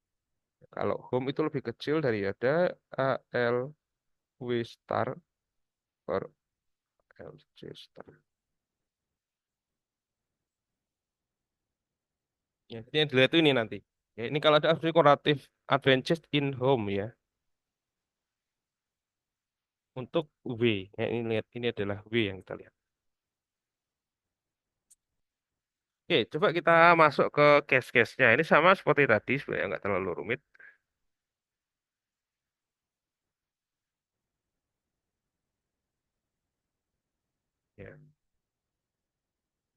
Kalau home itu lebih kecil daripada ALW star per LC star. Ya, ini yang dilihat itu ini nanti. Ya, ini kalau ada asumsi komparatif advantage in home ya. Untuk W, ya, ini lihat ini adalah W yang kita lihat. Oke, coba kita masuk ke case-case-nya. Ini sama seperti tadi, sebenarnya nggak terlalu rumit. Ya.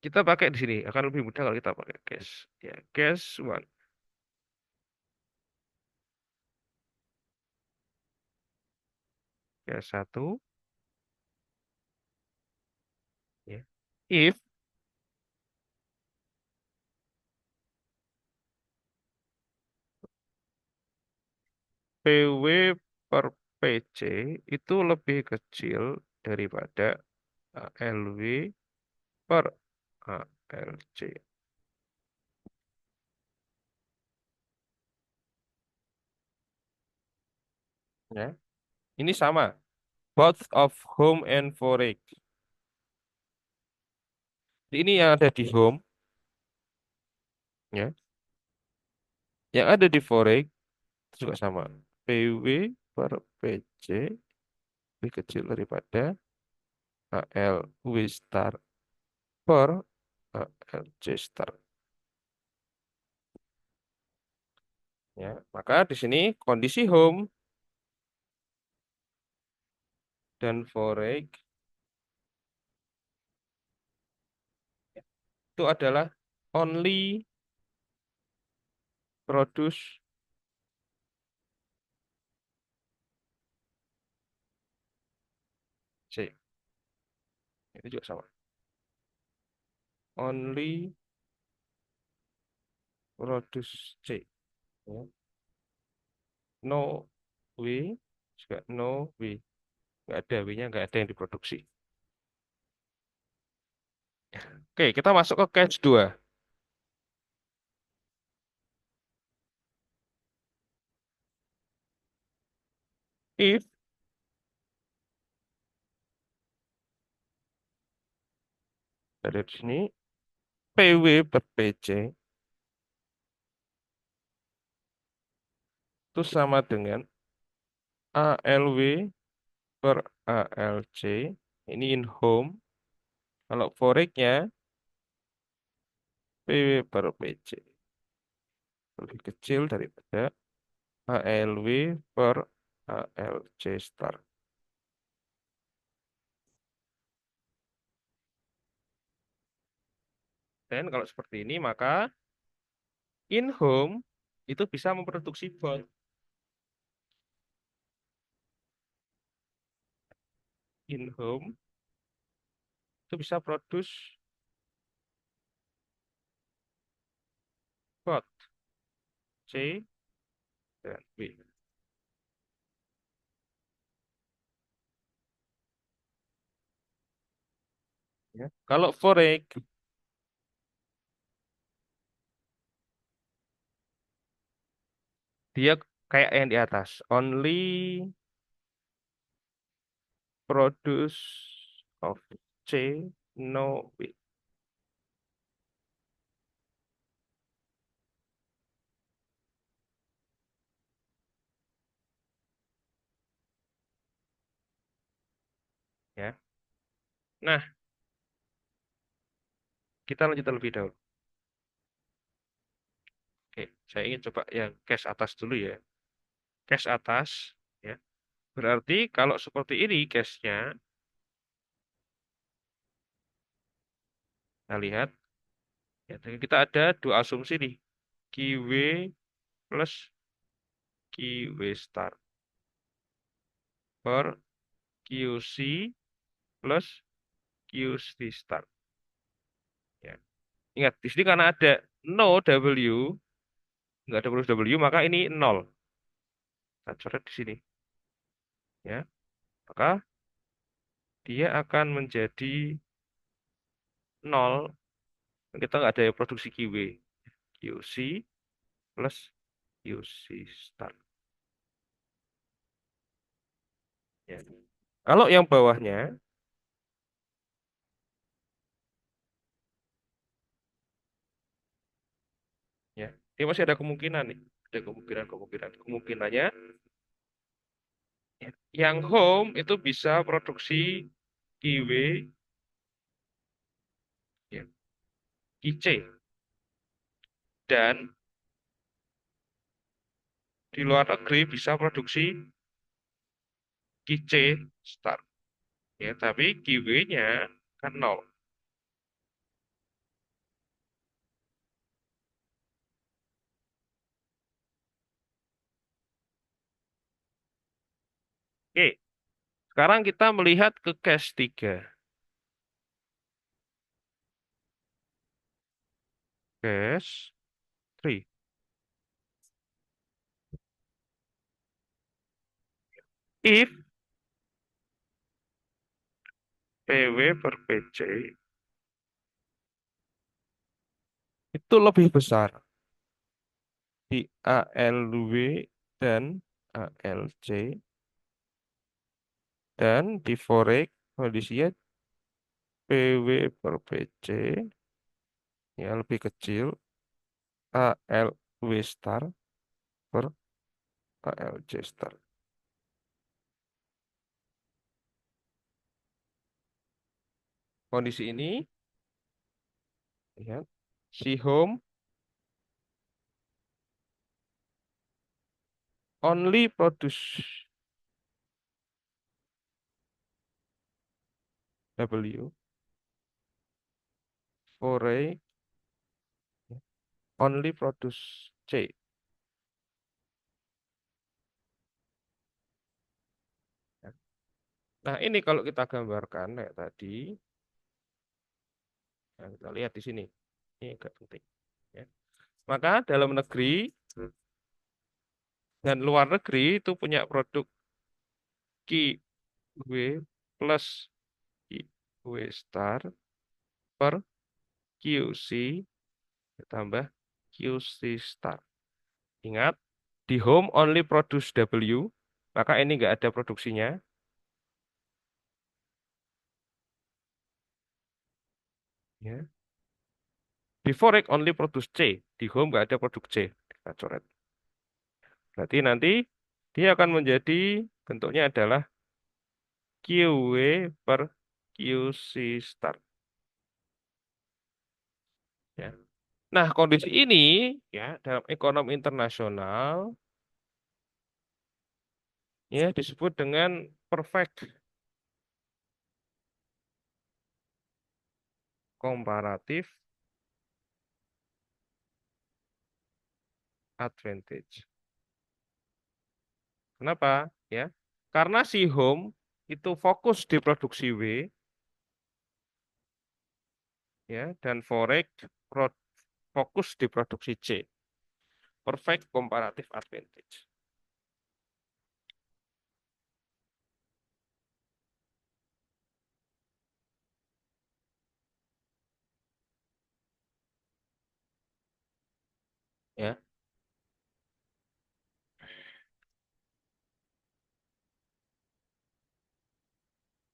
Kita pakai di sini, akan lebih mudah kalau kita pakai case. Ya, case one. Case satu. Ya. If PW per PC itu lebih kecil daripada LW per ALC. Ya. Ini sama, both of home and foreign. Ini yang ada di home, ya. Yang ada di foreign juga sama. PW per PC lebih kecil daripada ALW star per ALC star. Ya, maka di sini kondisi home dan foreign itu adalah only produce C. Itu juga sama. Only produce C. Ya. No W juga no W. Nggak ada W-nya, nggak ada yang diproduksi. Oke, kita masuk ke case 2. If dari sini PW per PC itu sama dengan ALW per ALC. Ini in home. Kalau foreign-nya PW per PC lebih kecil daripada ALW per ALC star. Dan kalau seperti ini maka in home itu bisa memproduksi bot. In home itu bisa produce both C dan B. Ya. Kalau for X, dia kayak yang di atas. Only produce of C, no B. Ya. Nah, kita lanjut terlebih dahulu. Oke, saya ingin coba yang case atas dulu ya. Case atas, ya. Berarti kalau seperti ini case-nya, kita lihat, ya, kita ada dua asumsi nih. QW plus QW star per QC plus QC star. Ya. Ingat, di sini karena ada no W, nggak ada produk W, maka ini nol. Kita coret di sini. Ya, maka dia akan menjadi nol. Kita nggak ada produksi QW. QC plus QC star. Ya. Kalau yang bawahnya, ya, ini masih ada kemungkinan nih. Ada kemungkinan. Kemungkinannya, ya, yang home itu bisa produksi QW, ya, QC. Dan di luar negeri bisa produksi QC star. Ya, tapi QW-nya kan nol. Oke, sekarang kita melihat ke case 3. Case 3. If PW per PC itu lebih besar di ALW dan ALC, dan di forex kondisinya PW per PC yang lebih kecil ALW star per ALC star. Kondisi ini, lihat, si home only produce W, forex only produce C. Nah, ini kalau kita gambarkan kayak tadi, nah, kita lihat di sini. Ini agak penting. Ya. Maka dalam negeri dan luar negeri itu punya produk QW plus QW star per QC ditambah QC star. Ingat, di home only produce W, maka ini nggak ada produksinya. Ya. Di forex only produce C, di home nggak ada produk C. Kita coret. Berarti nanti dia akan menjadi bentuknya adalah QW per QC star. Ya. Nah, kondisi ini ya dalam ekonomi internasional ya disebut dengan perfect comparative advantage. Kenapa? Ya, karena si home itu fokus di produksi W, ya, dan forex fokus di produksi C. perfect comparative advantage. Ya.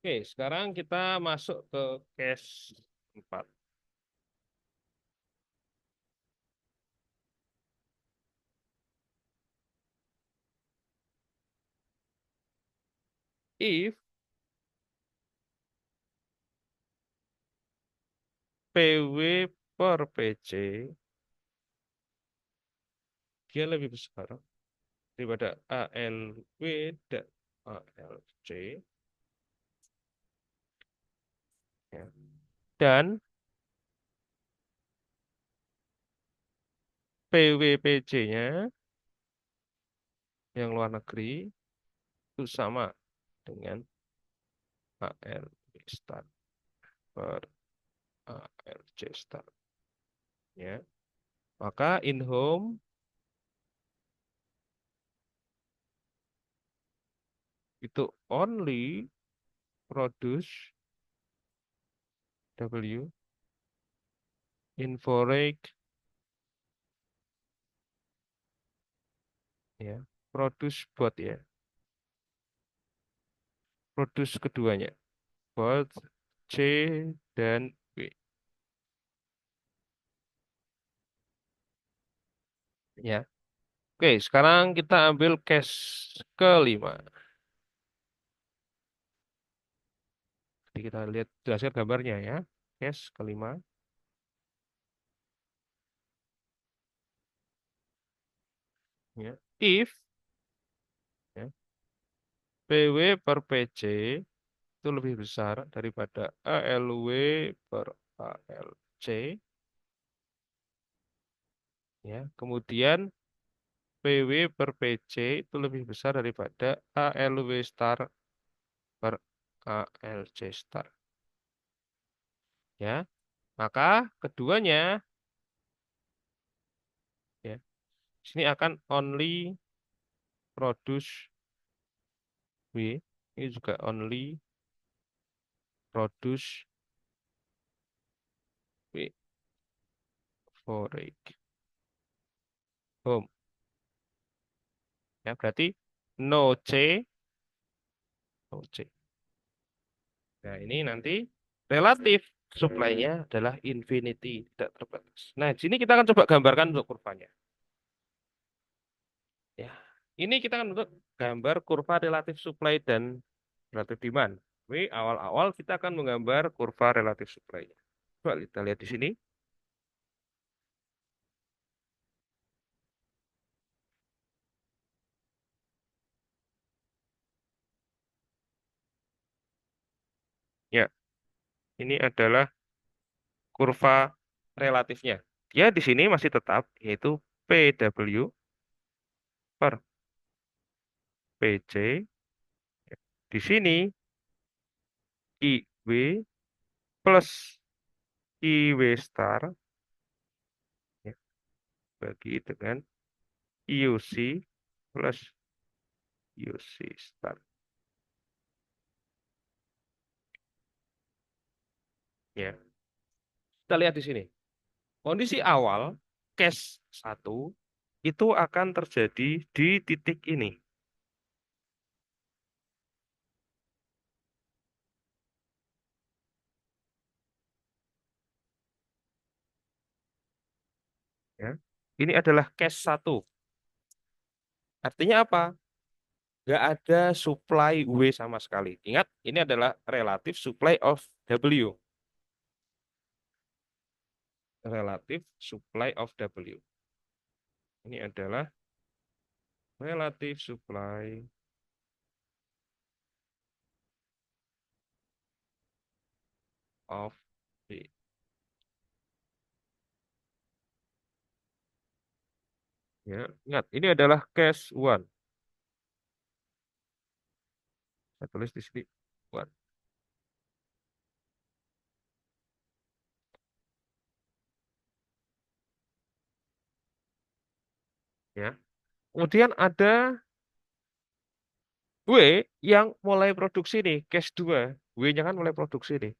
Oke, sekarang kita masuk ke case 4. If PW per PC dia lebih besar daripada ALW dan ALC, ya. Dan PWPC-nya yang luar negeri itu sama dengan ALW start per ALC start, ya. Maka in home itu only produce W in foreign, ya, produce bot, ya, produce keduanya, bot C dan B, ya. Oke, sekarang kita ambil case kelima. Jadi kita lihat jelaskan gambarnya, ya. Case kelima, ya. If, ya, PW per PC itu lebih besar daripada ALW per ALC, ya. Kemudian PW per PC itu lebih besar daripada ALW star per ALC star, ya. Maka keduanya, ya, sini akan only produce W, ini juga only produce W for home, ya. Berarti no C, no C. Nah, ini nanti relatif supply-nya adalah infinity, tidak terbatas. Nah, di sini kita akan coba gambarkan untuk kurvanya. Ya, ini kita akan untuk gambar kurva relatif supply dan relatif demand. Tapi awal-awal kita akan menggambar kurva relatif supply-nya. Coba kita lihat di sini. Ya, ini adalah kurva relatifnya. Dia di sini masih tetap, yaitu PW per PC. Di sini IW plus IW star, ya, bagi dengan IUC plus IUC star. Ya, kita lihat di sini. Kondisi awal case 1 itu akan terjadi di titik ini. Ya. Ini adalah case 1. Artinya apa? Nggak ada supply W sama sekali. Ingat, ini adalah relatif supply of W. Relatif supply of W. Ini adalah relatif supply of W. Ya, ingat, ini adalah case 1. Saya tulis di sini 1. Ya. Kemudian ada W yang mulai produksi nih, case 2. W-nya kan mulai produksi nih.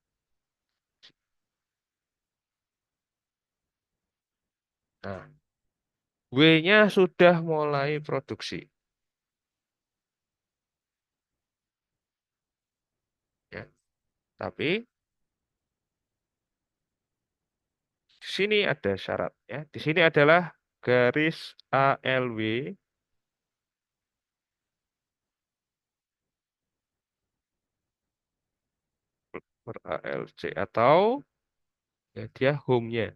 Nah, W-nya sudah mulai produksi. Ya. Tapi di sini ada syaratnya. Di sini adalah garis ALW per ALC atau ya, dia home-nya.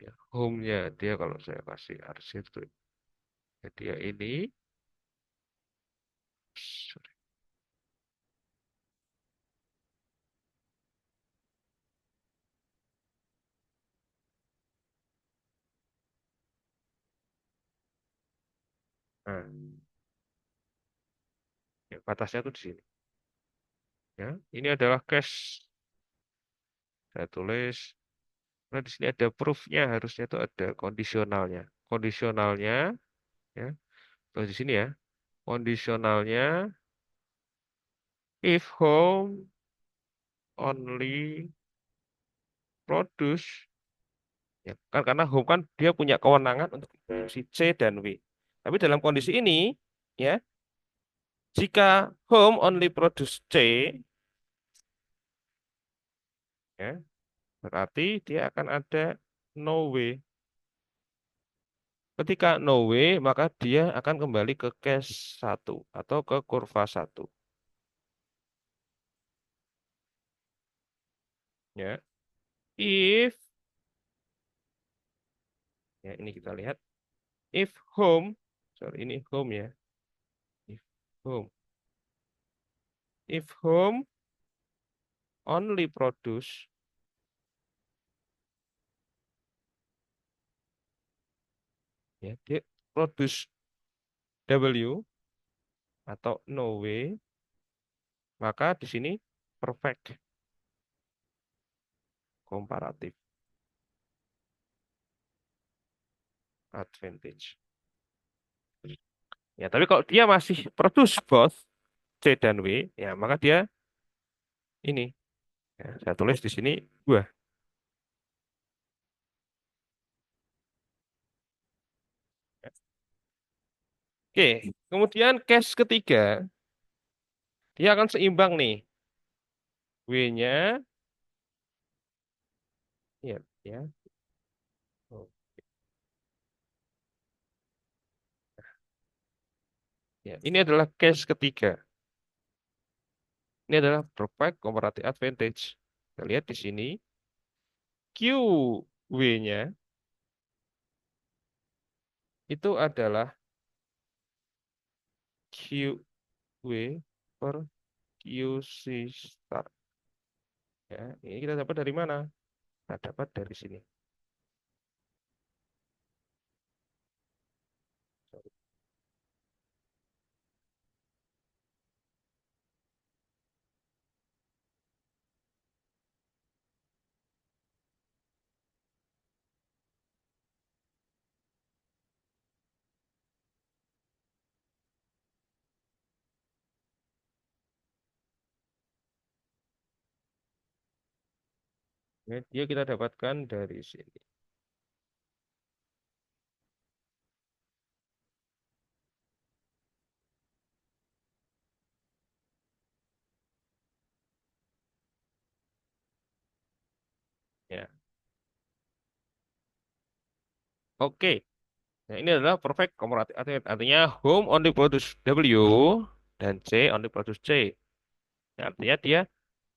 Ya, home-nya dia kalau saya kasih arsip tuh. Ya, dia ini. Sorry. Nah, ya, batasnya tuh di sini. Ya, ini adalah cache. Saya tulis. Nah, di sini ada proof-nya, harusnya itu ada kondisionalnya. Kondisionalnya, ya, tulis di sini ya. Kondisionalnya, if home only produce, ya, kan karena home kan dia punya kewenangan untuk si C dan W. Tapi dalam kondisi ini, ya, jika home only produce C, ya, berarti dia akan ada no way. Ketika no way, maka dia akan kembali ke case satu atau ke kurva satu. Ya. If, ya ini kita lihat, if home, sorry ini home ya, if home, if home only produce, ya dia produce W atau no way, maka di sini perfect comparative advantage. Ya, tapi kalau dia masih produce both C dan W, ya maka dia ini, ya, saya tulis di sini dua. Oke, kemudian case ketiga, dia akan seimbang nih. W-nya, ya, ya. Oh, ya, ini adalah case ketiga. Ini adalah perfect comparative advantage. Kita lihat di sini, QW-nya itu adalah QW per QC star. Ya, ini kita dapat dari mana? Kita dapat dari sini. Ya, dia kita dapatkan dari sini. Ya, oke. Nah, ini adalah perfect comparative advantage. Artinya home only produce W dan C only produce C. Ya, artinya dia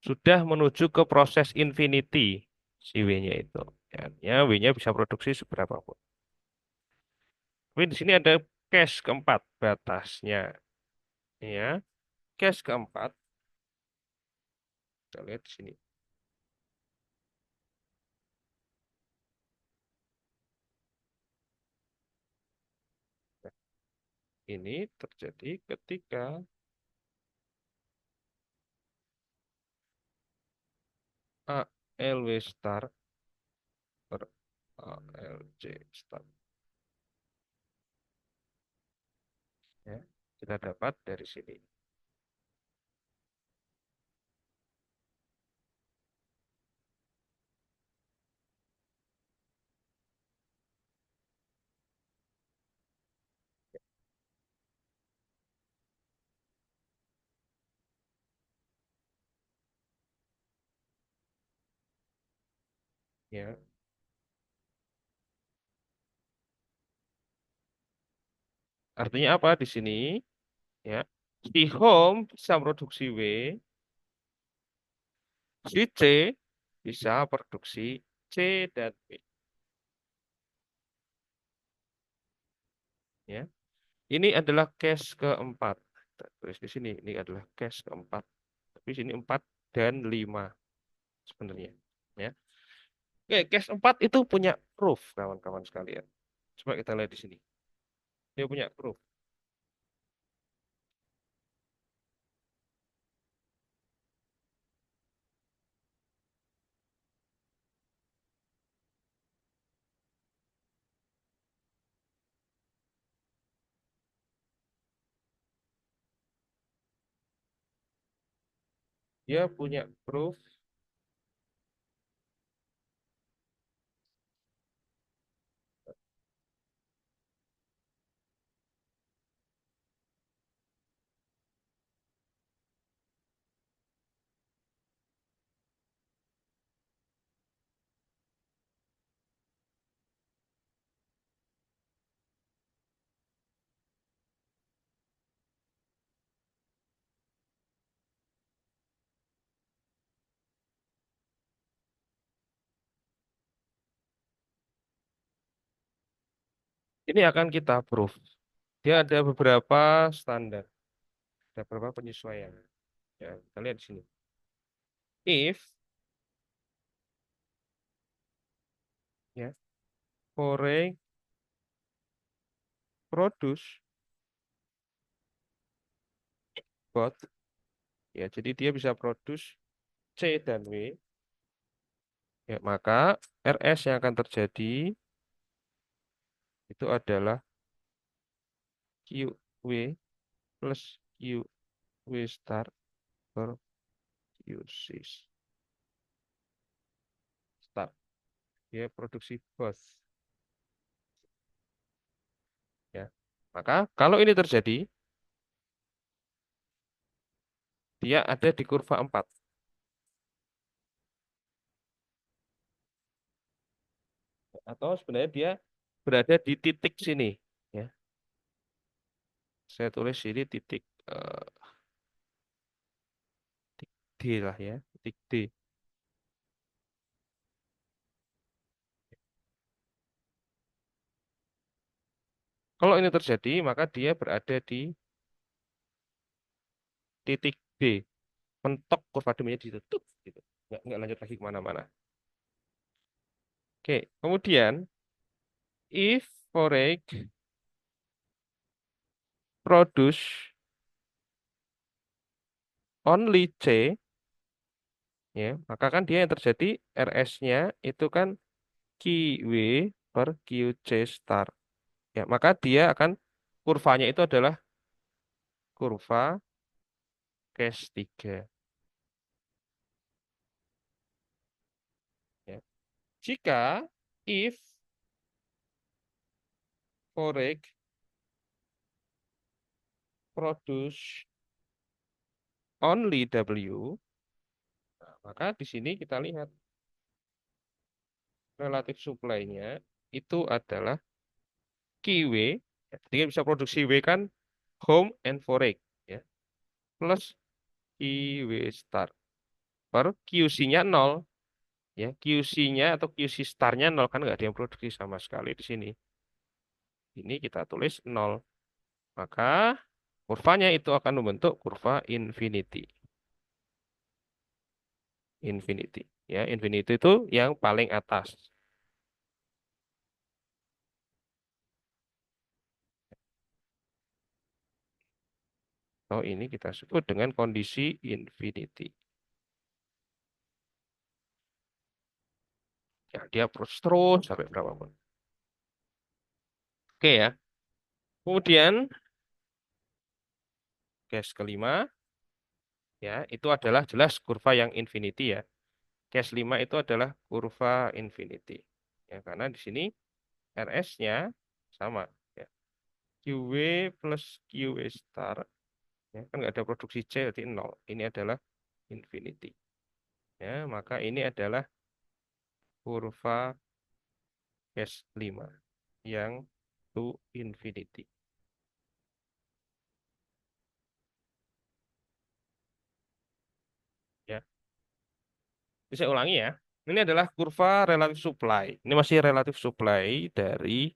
sudah menuju ke proses infinity si W-nya itu. Ya, artinya W-nya bisa produksi seberapa pun. Tapi di sini ada case keempat batasnya. Ya, case keempat. Kita lihat di sini. Nah, ini terjadi ketika ALW star per ALC star. kita dapat dari sini. Ya, artinya apa di sini? Ya, si home bisa produksi W, si C bisa produksi C dan B. Ya, ini adalah case keempat. Kita tulis di sini, ini adalah case keempat. Tapi sini 4 dan 5 sebenarnya. Ya. Oke, case 4 itu punya proof, kawan-kawan sekalian. Coba kita lihat di sini. Dia punya proof. Dia punya proof. Ini akan kita proof. Dia ada beberapa standar, ada beberapa penyesuaian. Ya, kita lihat di sini. If ya, foreign produce both, ya, jadi dia bisa produce C dan W, ya, maka RS yang akan terjadi itu adalah QW plus QW star per QC star. Dia produksi both, ya. Maka kalau ini terjadi, dia ada di kurva 4. Atau sebenarnya dia berada di titik sini, ya. Saya tulis sini titik, titik D lah ya, titik D. Kalau ini terjadi, maka dia berada di titik D. Mentok kurva deminya ditutup, gitu. Nggak lanjut lagi kemana-mana. Oke, kemudian if Forex produce only C, ya, maka kan dia yang terjadi RS-nya itu kan QW per QC star. Ya, maka dia akan kurvanya itu adalah kurva case 3. Ya. Jika if Forex produce only W, nah, maka di sini kita lihat relatif supply-nya itu adalah QW, ya, dia bisa produksi W kan home and forex, ya, plus QW star per QC-nya 0, ya, QC-nya atau QC star-nya 0 kan nggak ada yang produksi sama sekali di sini. Ini kita tulis 0. Maka kurvanya itu akan membentuk kurva infinity. Infinity. Ya, infinity itu yang paling atas. Atau ini kita sebut dengan kondisi infinity. Ya, dia terus sampai berapapun. Oke ya. Kemudian case kelima, ya, itu adalah jelas kurva yang infinity ya. Case 5 itu adalah kurva infinity. Ya, karena di sini RS-nya sama. Ya. QW plus QW star. Ya, kan nggak ada produksi C, berarti nol. Ini adalah infinity. Ya, maka ini adalah kurva case 5 yang to infinity. Ya, bisa ulangi ya. Ini adalah kurva relatif supply. Ini masih relatif supply dari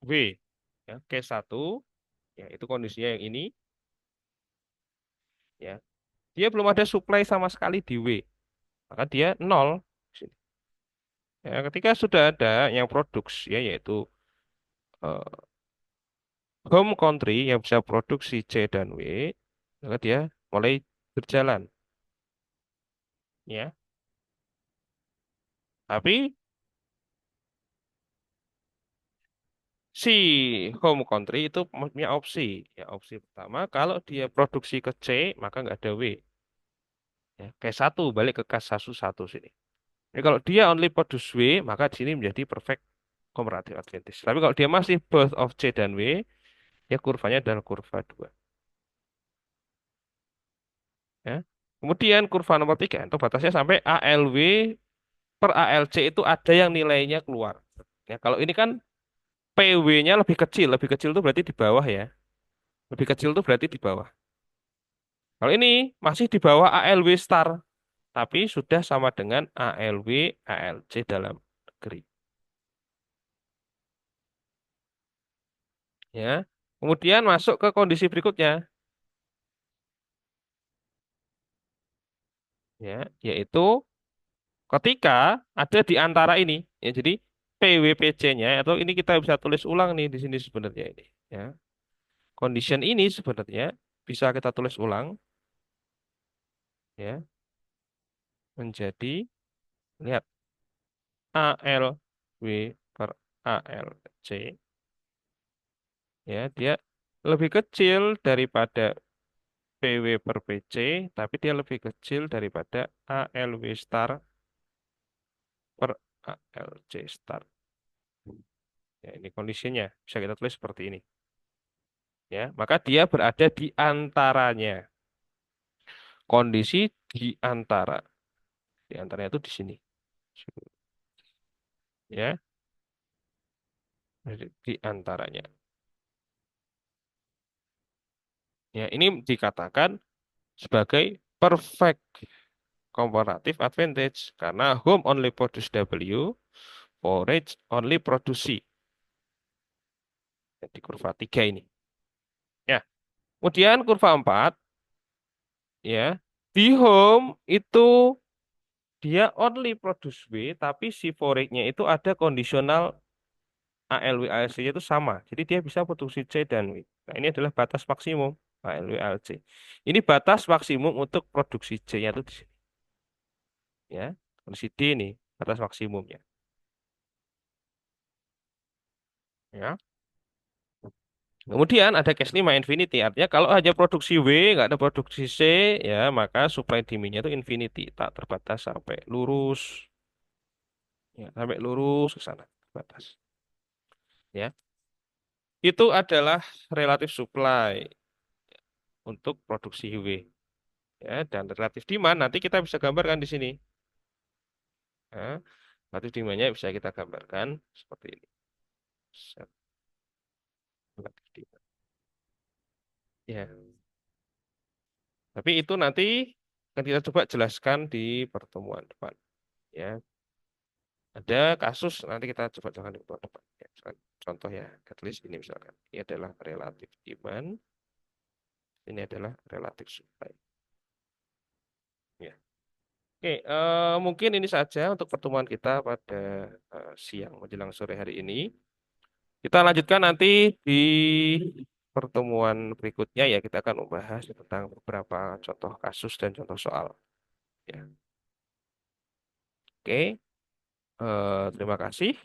W. Ya, case 1, ya itu kondisinya yang ini. Ya, dia belum ada supply sama sekali di W. Maka dia nol. Ya, ketika sudah ada yang produksi, ya, yaitu eh, home country yang bisa produksi C dan W, maka dia mulai berjalan. Ya, tapi si home country itu punya opsi. Ya, opsi pertama, kalau dia produksi ke C, maka nggak ada W. Ya, case satu balik ke case satu sini. Jadi kalau dia only produce W, maka di sini menjadi perfect comparative advantage. Tapi kalau dia masih both of C dan W, ya kurvanya adalah kurva 2. Ya. Kemudian kurva nomor 3 itu batasnya sampai ALW per ALC itu ada yang nilainya keluar. Ya, kalau ini kan PW-nya lebih kecil. Lebih kecil itu berarti di bawah ya. Lebih kecil itu berarti di bawah. Kalau ini masih di bawah ALW star. Tapi sudah sama dengan ALW, ALC dalam negeri. Ya. Kemudian masuk ke kondisi berikutnya. Ya, yaitu ketika ada di antara ini. Ya, jadi PWPC-nya atau ini kita bisa tulis ulang nih di sini sebenarnya ini. Ya. Condition ini sebenarnya bisa kita tulis ulang ya menjadi, lihat, ALW per ALC, ya dia lebih kecil daripada PW per PC, tapi dia lebih kecil daripada ALW star per ALC star. Ya, ini kondisinya bisa kita tulis seperti ini. Ya, maka dia berada di antaranya. Kondisi di antara. Di antaranya itu di sini. Ya, di antaranya. Ya, ini dikatakan sebagai perfect comparative advantage karena home only produce W, forage only produce C. Jadi kurva 3 ini. Ya, kemudian kurva 4 ya. Di home itu dia only produce W tapi si forage-nya itu ada kondisional ALW ALC itu sama. Jadi dia bisa produksi C dan W. Nah, ini adalah batas maksimum ALW ALC. Ini batas maksimum untuk produksi C-nya itu di sini. Ya, kondisi D ini batas maksimumnya. Ya. Kemudian ada case 5 infinity. Artinya kalau hanya produksi W, nggak ada produksi C, ya maka supply demand-nya itu infinity. Tak terbatas sampai lurus. Ya, sampai lurus ke sana. Terbatas. Ya. Itu adalah relatif supply untuk produksi W. Ya, dan relatif demand nanti kita bisa gambarkan di sini. Ya, relatif demand-nya bisa kita gambarkan seperti ini. Set relatif demand. Ya. Tapi itu nanti akan kita coba jelaskan di pertemuan depan. Ya, ada kasus nanti kita coba jalan di depan. Ya, contoh ya, at least ini misalkan. Ini adalah relatif demand, ini adalah relatif supply. Ya. Oke, mungkin ini saja untuk pertemuan kita pada siang menjelang sore hari ini. Kita lanjutkan nanti di pertemuan berikutnya ya kita akan membahas tentang beberapa contoh kasus dan contoh soal. Ya. Oke, terima kasih.